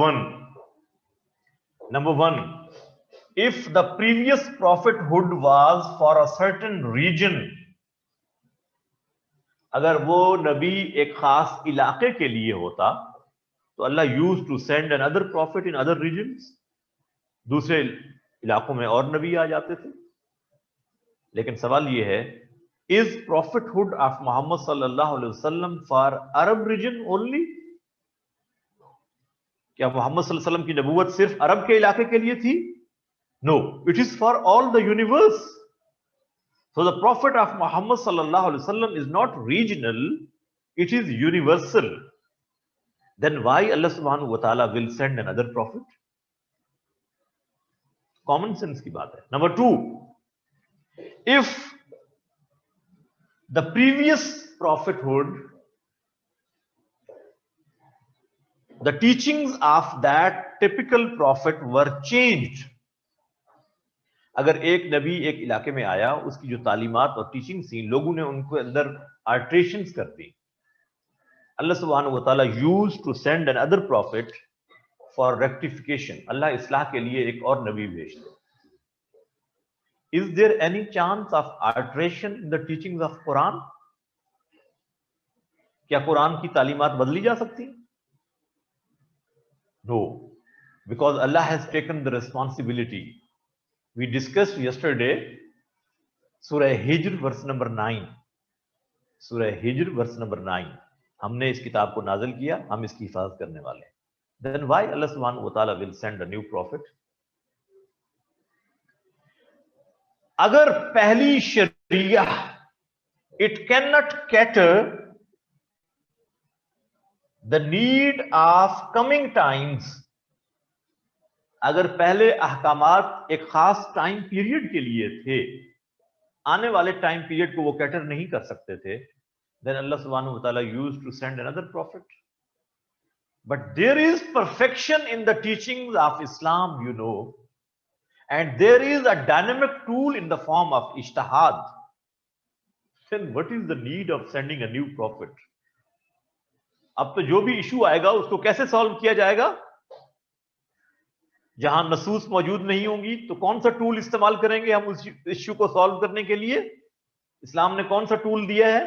one, if the previous prophethood was for a certain region, अगर वो नबी एक खास इलाके के लिए होता तो Allah use to send another prophet in other regions, दूसरे इलाकों में और नबी आ जाते थे। लेकिन सवाल ये है, इज प्रॉफिटहुड ऑफ मोहम्मद सल्लल्लाहु अलैहि वसल्लम फॉर अरब रीजन ओनली? क्या मोहम्मद सल्लल्लाहु अलैहि वसल्लम की नबूवत सिर्फ अरब के इलाके के लिए थी? No, it is for all the universe. So the prophet of Muhammad sallallahu alaihi wasallam is not regional, it is universal. Then why Allah subhanahu wa ta'ala will send another prophet? Common sense की बात है। Number two, if the previous prophethood, the teachings of that typical prophet were changed, अगर एक नबी एक इलाके में आया, उसकी जो तालीमात और टीचिंग थी, लोगों ने उनको अंदर अल्टरेशंस कर दी, अल्लाह सुब्हानहु व तआला used to send another prophet for rectification. अल्लाह इस्लाह के लिए एक और नबी भेजते। Is there any chance of alteration in the teachings of Quran? क्या कुरान की तालीमात बदली जा सकती? No, because Allah has taken the responsibility. We discussed yesterday Surah Hijr verse number 9. Surah Hijr verse number 9. हमने इस किताब को नाज़िल किया, हम इसकी हिफाजत करने वाले हैं। Then why Allah subhanahu wa ta'ala will send a new prophet? अगर पहली शरिया it cannot cater the need of coming times, अगर पहले अहकामात एक खास टाइम पीरियड के लिए थे, आने वाले टाइम पीरियड को वो कैटर नहीं कर सकते थे, then Allah subhanahu wa ta'ala used to send another prophet. But there is perfection in the teachings of Islam, you know, and there is a dynamic tool in the form of ijtihad. Then what is the need of sending a new prophet? अब तो जो भी issue आएगा उसको कैसे solve किया जाएगा? जहां नसूस मौजूद नहीं होंगी तो कौन सा टूल इस्तेमाल करेंगे हम उस इश्यू को सॉल्व करने के लिए? इस्लाम ने कौन सा टूल दिया है?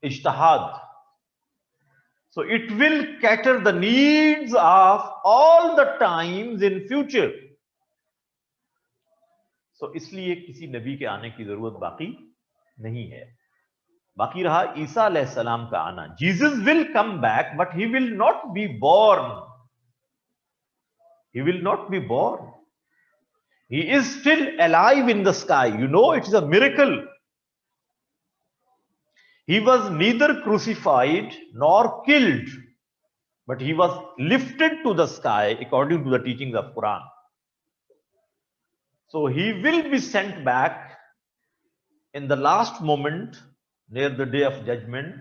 इज्तिहाद। So it will cater the needs of all the times in future. So इसलिए किसी नबी के आने की जरूरत बाकी नहीं है। बाकी रहा ईसा अलैहिस्सलाम का आना। Jesus will come back but he will not be born. He will not be born. He is still alive in the sky. You know, it is a miracle. He was neither crucified nor killed, but he was lifted to the sky according to the teachings of Quran. So he will be sent back in the last moment near the day of judgment.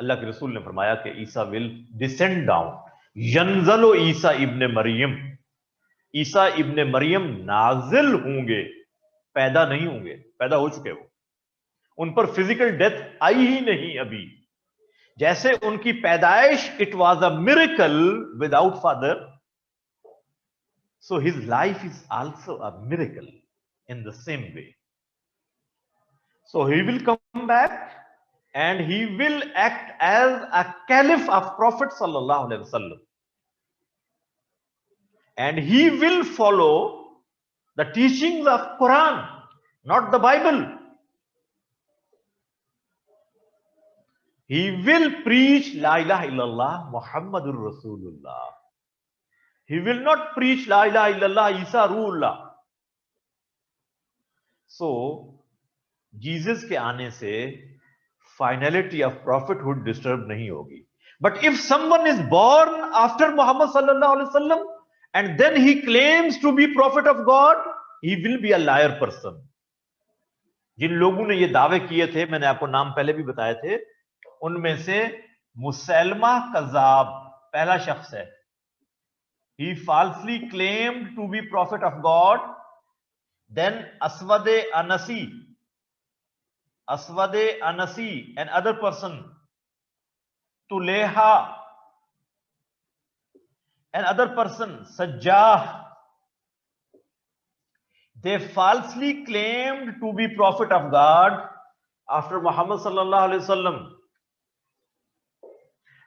अल्लाह के रसूल ने फरमाया कि ईसा will descend down. यंजलो ईसा इब्ने मरियम, ईसा इब्ने मरियम नाजिल होंगे, पैदा नहीं होंगे, पैदा हो चुके वो, उन पर फिजिकल डेथ आई ही नहीं अभी। जैसे उनकी पैदाइश it was a miracle without father, so his life is also a miracle in the same way. So he will come back and he will act as a caliph of Prophet sallallahu alaihi wasallam, and he will follow the teachings of Quran, not the Bible. He will preach la ilaha illallah Muhammadur Rasulullah. He will not preach la ilaha illallah Isa Ruhullah. So Jesus के आने से finality of prophethood disturbed नहीं होगी। But if someone is born after Muhammad sallallahu alaihi wasallam and then he claims to be prophet of God, he will be a liar person. जिन लोगों ने ये दावे किए थे, मैंने आपको नाम पहले भी बताए थे, उनमें से मुसैलमा कज़ाब पहला शख्स है। he falsely claimed to be prophet of God. Then Aswade Anasi, another person, Tuleha, another person, Sajjah, they falsely claimed to be prophet of God after Muhammad sallallahu alaihi wasallam,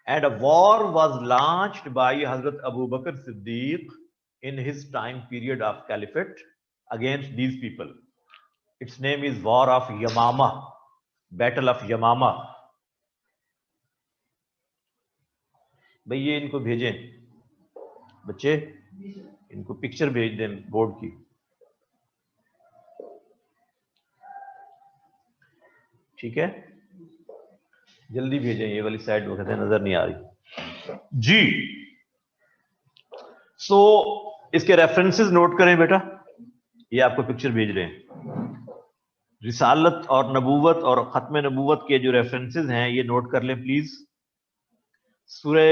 and a war was launched by Hazrat Abu Bakr Siddiq in his time period of caliphate against these people. Its name is War of Yamama, Battle of Yamama. भैया इनको भेजें, बच्चे इनको picture भेज दें board की. ठीक है, जल्दी भेजें, ये वाली साइड वो कहते हैं नजर नहीं आ रही जी. सो इसके रेफरेंसेस नोट करें बेटा, ये आपको पिक्चर भेज रहे हैं. रिसालत और नबूवत और खत्म नबूवत के जो रेफरेंसेस हैं ये नोट कर लें प्लीज. सूरह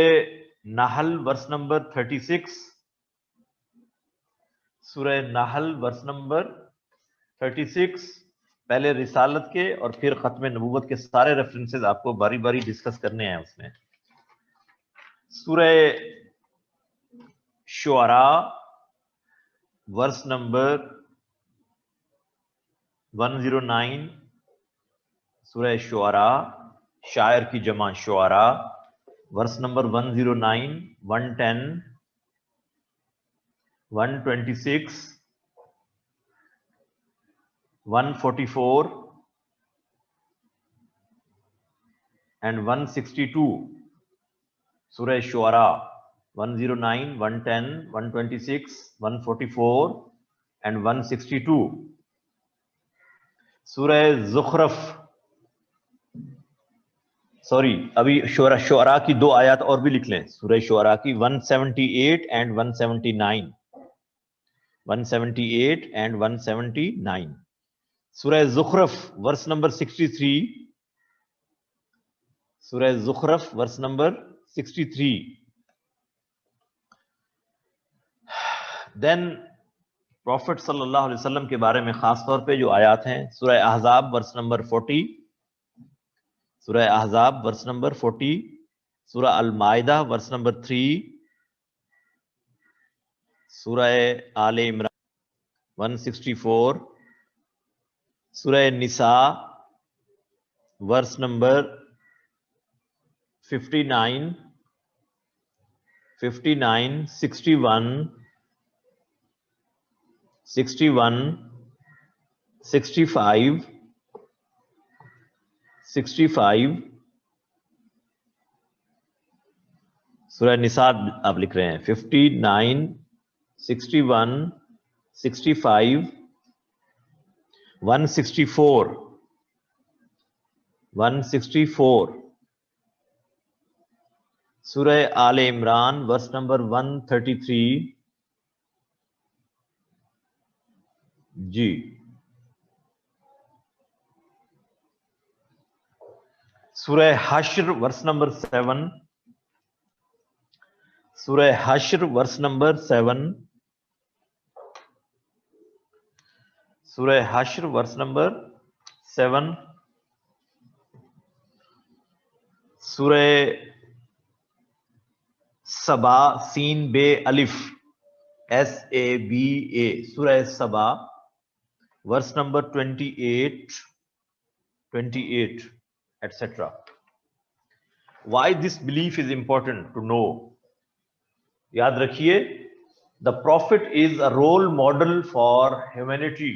नहल वर्स नंबर 36, सूरह नहल वर्स नंबर 36, पहले रिसालत के और फिर खत्म नबूवत के सारे रेफरेंसेस आपको बारी बारी डिस्कस करने हैं उसमें. सूरह शुअरा वर्स नंबर 109, सूरह शुअरा, शायर की जमा Shuara, verse number 109, 110, 126, 144 and 162. Surah Shuara 109, 110, 126, 144 and 162. Surah Zukhruf, sorry अभी शुअरा की दो आयत और भी लिख लें. सूरह शुअरा की 178 and 179, 178 and 179. सूरह ज़ुख़रफ़ वर्स नंबर 63, सूरह ज़ुख़रफ़ वर्स नंबर 63. देन प्रॉफिट सल्लल्लाहु अलैहि वसल्लम के बारे में खास तौर पे जो आयत हैं, सूरह अहज़ाब वर्स नंबर 40, सूरह अहज़ाब वर्स नंबर 40, सूरह अल-माइदा वर्स नंबर 3, सूरह आले इमरान 164, सूरह निसा वर्स नंबर 59, 59, 61, 61, 65, 65. सूरह निसा आप लिख रहे हैं 59, 61, 65, 164, 164. सूरह आले इमरान वर्स नंबर 133 जी. सूरह हश्र वर्स नंबर 7, सूरह हश्र वर्स नंबर 7, सूरह हश्र वर्स नंबर 7, सूरह सबा सीन बे अलिफ SABA, सूरह सबा verse number 28, 28 etc. Why this belief is important to know? याद रखिए, the prophet is a role model for humanity.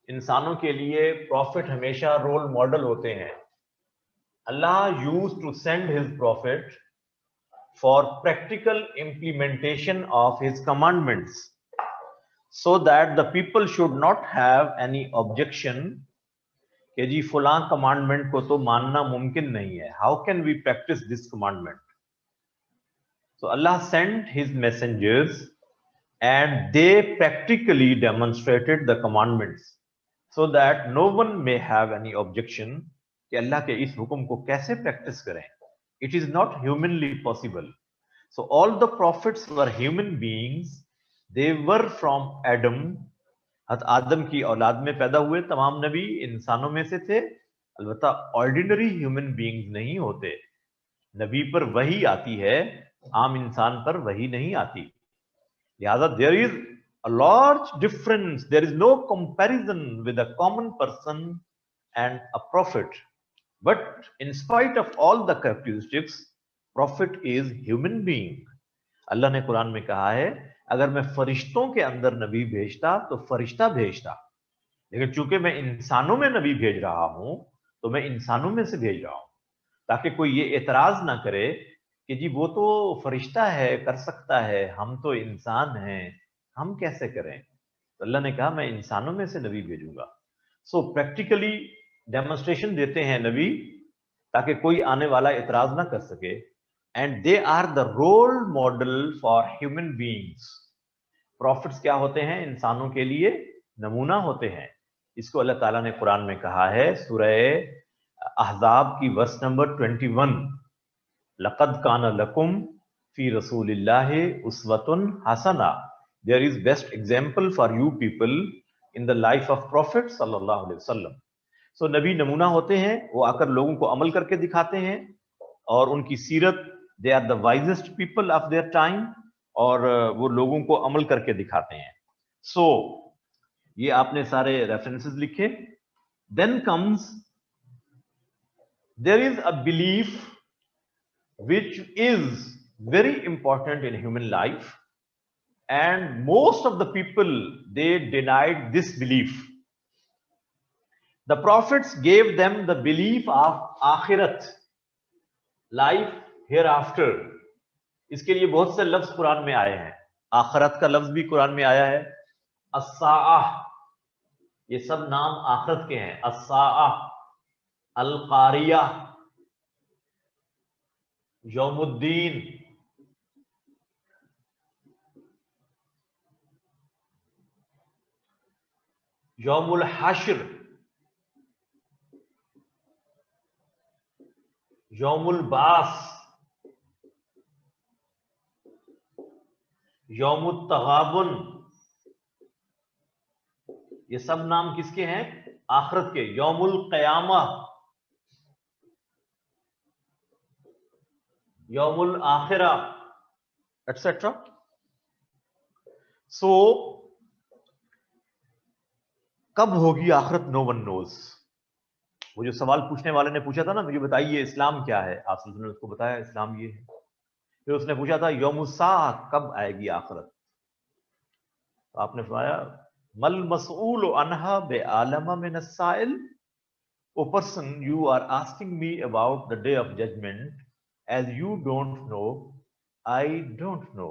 इंसानों के लिए prophet हमेशा role model होते हैं. Allah used to send his prophet for practical implementation of his commandments, so that the people should not have any objection कि जी फलां commandment को तो मानना मुमकिन नहीं है. How can we practice this commandment? So Allah sent his messengers and they practically demonstrated the commandments so that no one may have any objection कि अल्लाह के इस हुक्म को कैसे प्रैक्टिस करें. It is not humanly possible. So all the prophets were human beings. They were from Adam. हज़रत आदम की औलाद में पैदा हुए तमाम नबी इंसानों में से थे, अलबत्ता ऑर्डिनरी ह्यूमन बीइंग्स नहीं होते। नबी पर वही आती है, आम इंसान पर वही नहीं आती। लिहाजा there is a large difference, there is no comparison with a common person and a prophet, but in spite of all the characteristics, prophet is human being. अल्लाह ने कुरान में कहा है, अगर मैं फरिश्तों के अंदर नबी भेजता तो फरिश्ता भेजता, लेकिन चूंकि मैं इंसानों में नबी भेज रहा हूं तो मैं इंसानों में से भेज रहा हूं, ताकि कोई ये एतराज ना करे कि जी वो तो फरिश्ता है, कर सकता है, हम तो इंसान हैं, हम कैसे करें। तो अल्लाह ने कहा मैं इंसानों में से नबी भेजूंगा। सो प्रैक्टिकली डेमोन्स्ट्रेशन देते हैं नबी, ताकि कोई आने वाला एतराज ना कर सके। And they are the role model for human beings. Prophets क्या होते हैं? इंसानों के लिए नमूना होते हैं। इसको अल्लाह ताला ने कुरान में कहा है, सूरह अहज़ाब की वर्स नंबर 21, लक़द काना लकुम फी रसूलिल्लाहि उस्वतुन हसना। There is best example for you people in the life of prophet सल्लल्लाहु अलैहि वसल्लम। सो नबी नमूना होते हैं, वो आकर लोगों को अमल करके दिखाते हैं, और उनकी सीरत, they are the wisest people of their time, और वो लोगों को अमल करके दिखाते हैं। सो ये आपने सारे रेफरेंसेस लिखे। Then comes, there is a belief which is very important in human life, and most of the people, they denied this belief. The prophets gave them the belief of akhirat, life hereafter. इसके लिए बहुत से लफ्ज कुरान में आए हैं। आखिरत का लफ्ज भी कुरान में आया है। अस्साअह, ये सब नाम आखिरत के हैं। अस्साअह, अल कारिया, यौमुद्दीन, यौमुल हश्र, यौमुल बास, यौमुत तगाबुन। ये सब नाम किसके हैं? आखिरत के। यौमुल क़यामा, यौमुल आखिरा, एटसेट्रा। सो कब होगी आखिरत? No one knows. वो जो सवाल पूछने वाले ने पूछा था ना, मुझे बताइए इस्लाम क्या है, आप ने उसको बताया इस्लाम ये है। फिर उसने पूछा था यौमुस्सा, कब आएगी आखिरत? तो आपने फरमाया मल मसऊल अनहा बे आलमा मिन अस्साइल। O person, you are asking me about the day of judgment, as you don't know, I don't know.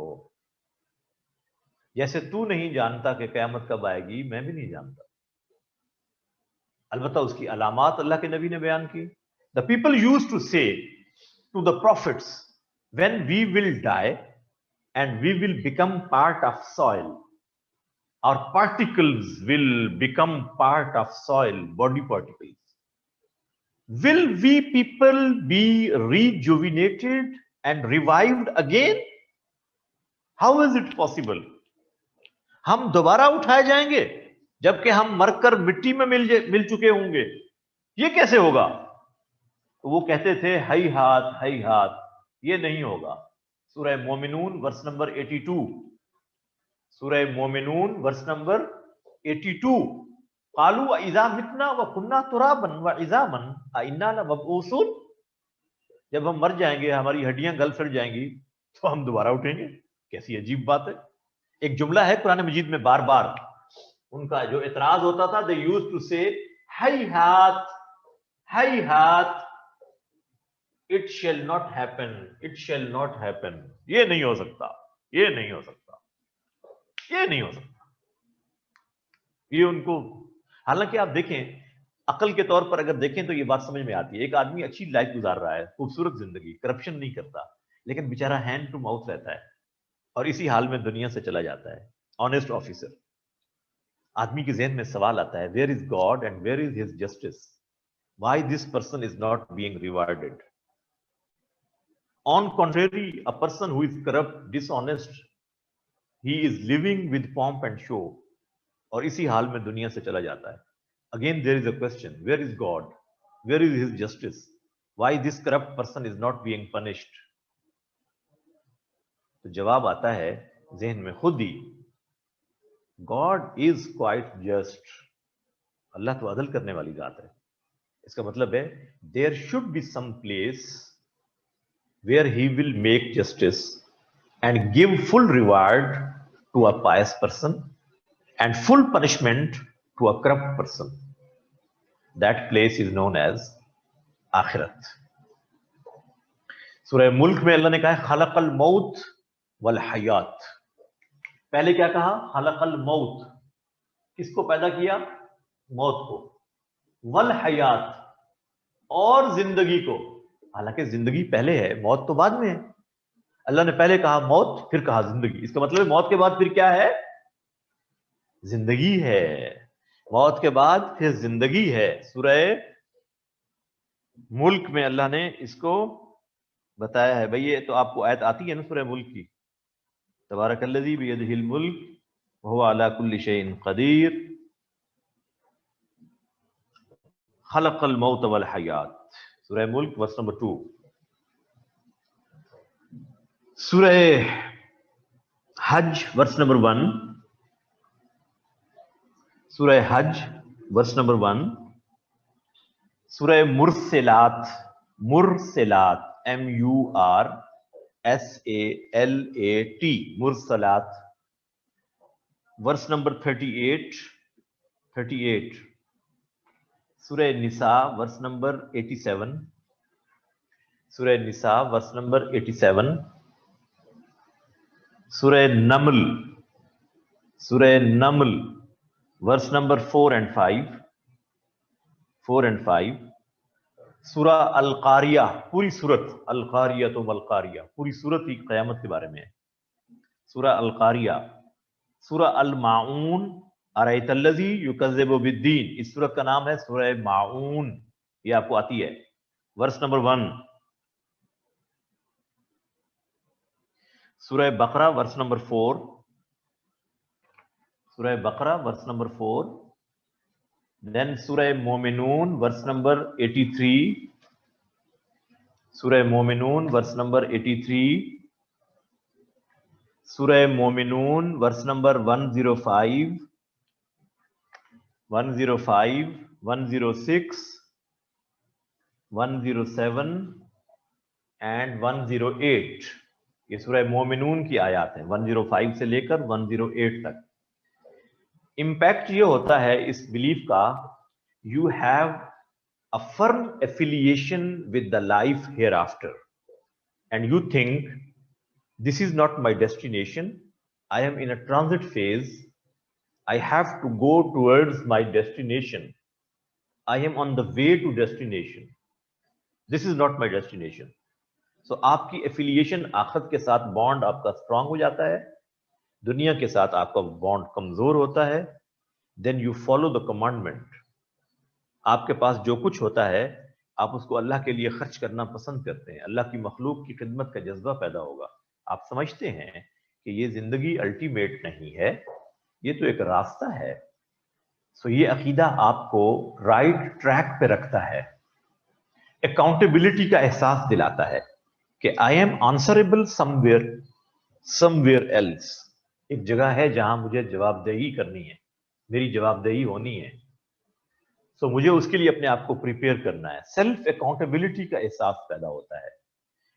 जैसे तू नहीं जानता कि क़यामत कब आएगी, मैं भी नहीं जानता। अलबत्ता उसकी अलामात अल्लाह के नबी ने बयान की। The people used to say to the prophets, when we will die and we will become part of soil, और particles will become part of soil, body particles. Will we people be rejuvenated and revived again? How is it possible? हम दोबारा उठाए जाएंगे जबकि हम मरकर मिट्टी में मिल चुके होंगे, ये कैसे होगा? तो वो कहते थे हई हाथ, ये नहीं होगा। सूरह मोमिनून वर्स नंबर 82, सूरह मोमिनून वर्स नंबर 82, कालू इज़ा मितना व कुन्ना तुराबन व इज़ामन इन्ना लमबऊसून। जब हम मर जाएंगे, हमारी हड्डियां गल सड़ जाएंगी, तो हम दोबारा उठेंगे। कैसी अजीब बात है। एक जुमला है कुरान मजीद में बार बार, उनका जो एतराज होता था, दे यूज्ड टू से हई हाथ, it shall not happen, it shall not happen. ये नहीं हो सकता, ये नहीं हो सकता, ये नहीं हो सकता। ये उनको, हालांकि आप देखें अकल के तौर पर अगर देखें तो ये बात समझ में आती है। एक आदमी अच्छी लाइफ गुजार रहा है, खूबसूरत जिंदगी, करप्शन नहीं करता, लेकिन बेचारा हैंड टू माउथ रहता है और इसी हाल में दुनिया से चला जाता है। Honest officer. आदमी के जहन में सवाल आता है, where is God and where is his justice? Why this person is not being rewarded? On contrary, a person who is corrupt, dishonest, he is living with pomp and show, और इसी हाल में दुनिया से चला जाता है. Again there is a question, where is God? Where is his justice? Why this corrupt person is not being punished? तो जवाब आता है ज़हन में खुद ही, God is quite just. अल्लाह तो अदल करने वाली जात है. इसका मतलब है there should be some place where he will make justice and give full reward to a pious person and full punishment to a corrupt person. That place is known as आखिरत. सूरह मुल्क में अल्लाह ने कहा है खलकल मौत वल हयात. पहले क्या कहा? खलकल मौत, किसको पैदा किया? मौत को. वल हयात, और जिंदगी को. हालांकि जिंदगी पहले है, मौत तो बाद में है. अल्लाह ने पहले कहा मौत, फिर कहा जिंदगी. इसका मतलब है मौत के बाद फिर क्या है? जिंदगी है. मौत के बाद फिर जिंदगी है. सूरह मुल्क में अल्लाह ने इसको बताया है. भाई ये तो आपको आयत आती है ना सूरह मुल्क की, तबारकल्लज़ी बियदिहिल मुल्क व हुवा अला कुल्लि शैइन क़दीर खलक़ल मौत वल हयात. सूरह मुल्क वर्स नंबर 2. सूरह हज वर्स नंबर 1. सूरह हज वर्स नंबर 1. सूरह मुरसिलात, मुरसिलात MURSALAT, मुरसलात, वर्स नंबर 38. सूरह निसा वर्स नंबर 87. सूरह निसा वर्स नंबर 87. सूरह नमल, सूरह नमल वर्स नंबर 4 and 5. सूरह अल-कारिया, पूरी सूरत अल-कारिया तो वल-कारिया, पूरी सूरत ही क़यामत के बारे में है. सूरह अल-कारिया. सूरह अल-माऊन, अरअयतल्लज़ी युकज़्ज़िबु बिद्दीन, इस सूरत का नाम है सूरह माऊन. ये आपको आती है वर्स नंबर 1. सूरह बकरा वर्स नंबर 4. सूरह बकरा वर्स नंबर 4. देन सूरह मोमिनून वर्स नंबर 83. सूरह मोमिनून वर्स नंबर 83. सूरह मोमिनून वर्स नंबर 105, 106, 107 एंड 108. ये सूरह मोमिनून की आयत है, 105 से लेकर 108 तक. इम्पैक्ट ये होता है इस बिलीफ का, you have a firm affiliation with the life here after and you think this is not my destination, I am in a transit phase, I have to go towards my destination, I am on the way to destination, this is not my destination. So आपकी affiliation आखिरत के साथ bond आपका strong हो जाता है, दुनिया के साथ आपका बॉन्ड कमजोर होता है. Then you follow the commandment. आपके पास जो कुछ होता है आप उसको अल्लाह के लिए खर्च करना पसंद करते हैं, अल्लाह की मखलूक की खिदमत का जज्बा पैदा होगा. आप समझते हैं कि ये जिंदगी अल्टीमेट नहीं है, ये तो एक रास्ता है. सो ये अकीदा आपको राइट ट्रैक पे रखता है, अकाउंटेबिलिटी का एहसास दिलाता है कि I am answerable somewhere else. एक जगह है जहां मुझे जवाबदेही करनी है, मेरी जवाबदेही होनी है. सो मुझे उसके लिए अपने आप को प्रिपेयर करना है. सेल्फ अकाउंटेबिलिटी का एहसास पैदा होता है.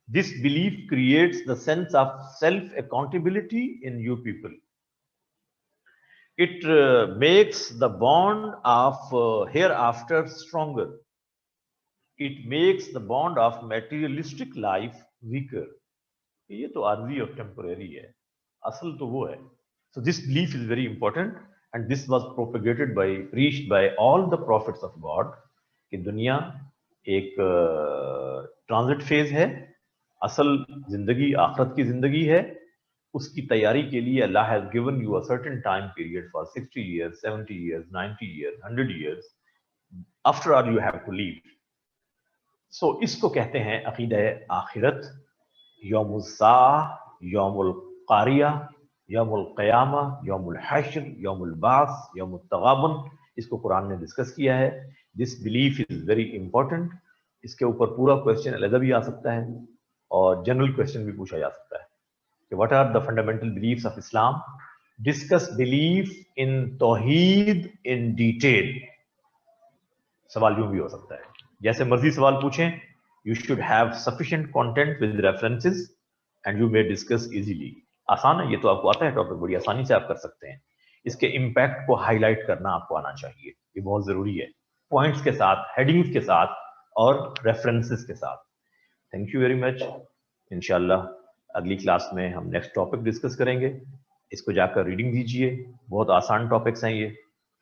This belief creates the sense of self-accountability in you people. It makes the bond of hereafter stronger. It makes the bond of materialistic life weaker. ये तो आर्जी और टेम्पररी है, असल तो वो है. So this belief is very important and this was propagated by, preached by all the prophets of God कि दुनिया एक ट्रांजिट फेज है, असल जिंदगी आखिरत की जिंदगी है. उसकी तैयारी के लिए Allah has given you a certain time period for 60 years, 70 years, 90 years, 100 years. After all you have to leave. So इसको कहते हैं अकीदा आखिरत. यौमुल साह, यौमुल कारिया, यौमुल क़यामा, यौमुल हश्र, यौमुल बास, यौमुल तगाबुन, इसको कुरान ने डिस्कस किया है। This belief is very important. इसके ऊपर पूरा क्वेश्चन अलग भी आ सकता है और जनरल क्वेश्चन भी पूछा जा सकता है कि what are the fundamental beliefs of Islam, discuss belief in तौहीद इन डिटेल। सवाल यूं भी हो सकता है, जैसे मर्जी सवाल पूछें, you should have sufficient content with references and you may discuss easily. आसान है, ये तो आपको आता है टॉपिक, बड़ी आसानी से आप कर सकते हैं। इसके इम्पैक्ट को हाईलाइट करना आपको आना चाहिए, ये बहुत जरूरी है, पॉइंट्स के साथ, हेडिंग्स के साथ और रेफरेंसेस के साथ। Thank you very much. इंशाल्लाह अगली क्लास में हम नेक्स्ट टॉपिक डिस्कस करेंगे। इसको जाकर रीडिंग दीजिए, बहुत आसान टॉपिक्स हैं ये।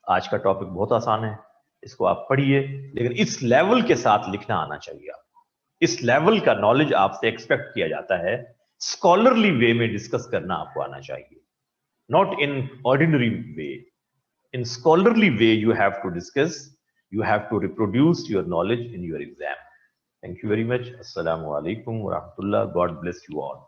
आज का टॉपिक बहुत आसान है, इसको आप पढ़िए, लेकिन इस लेवल के साथ लिखना आना चाहिए आपको। इस लेवल का नॉलेज आपसे एक्सपेक्ट किया जाता है, स्कॉलरली वे में डिस्कस करना आपको आना चाहिए, not in ordinary way. In scholarly way, you have to discuss, you have to reproduce your knowledge in your exam. Thank you very much. Assalamu alaikum wa rahmatullah. God bless you all.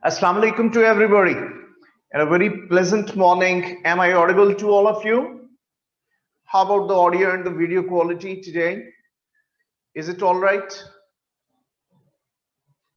Assalamu alaikum to everybody and a very pleasant morning. Am I audible to all of you? How about the audio and the video quality today? Is it all right?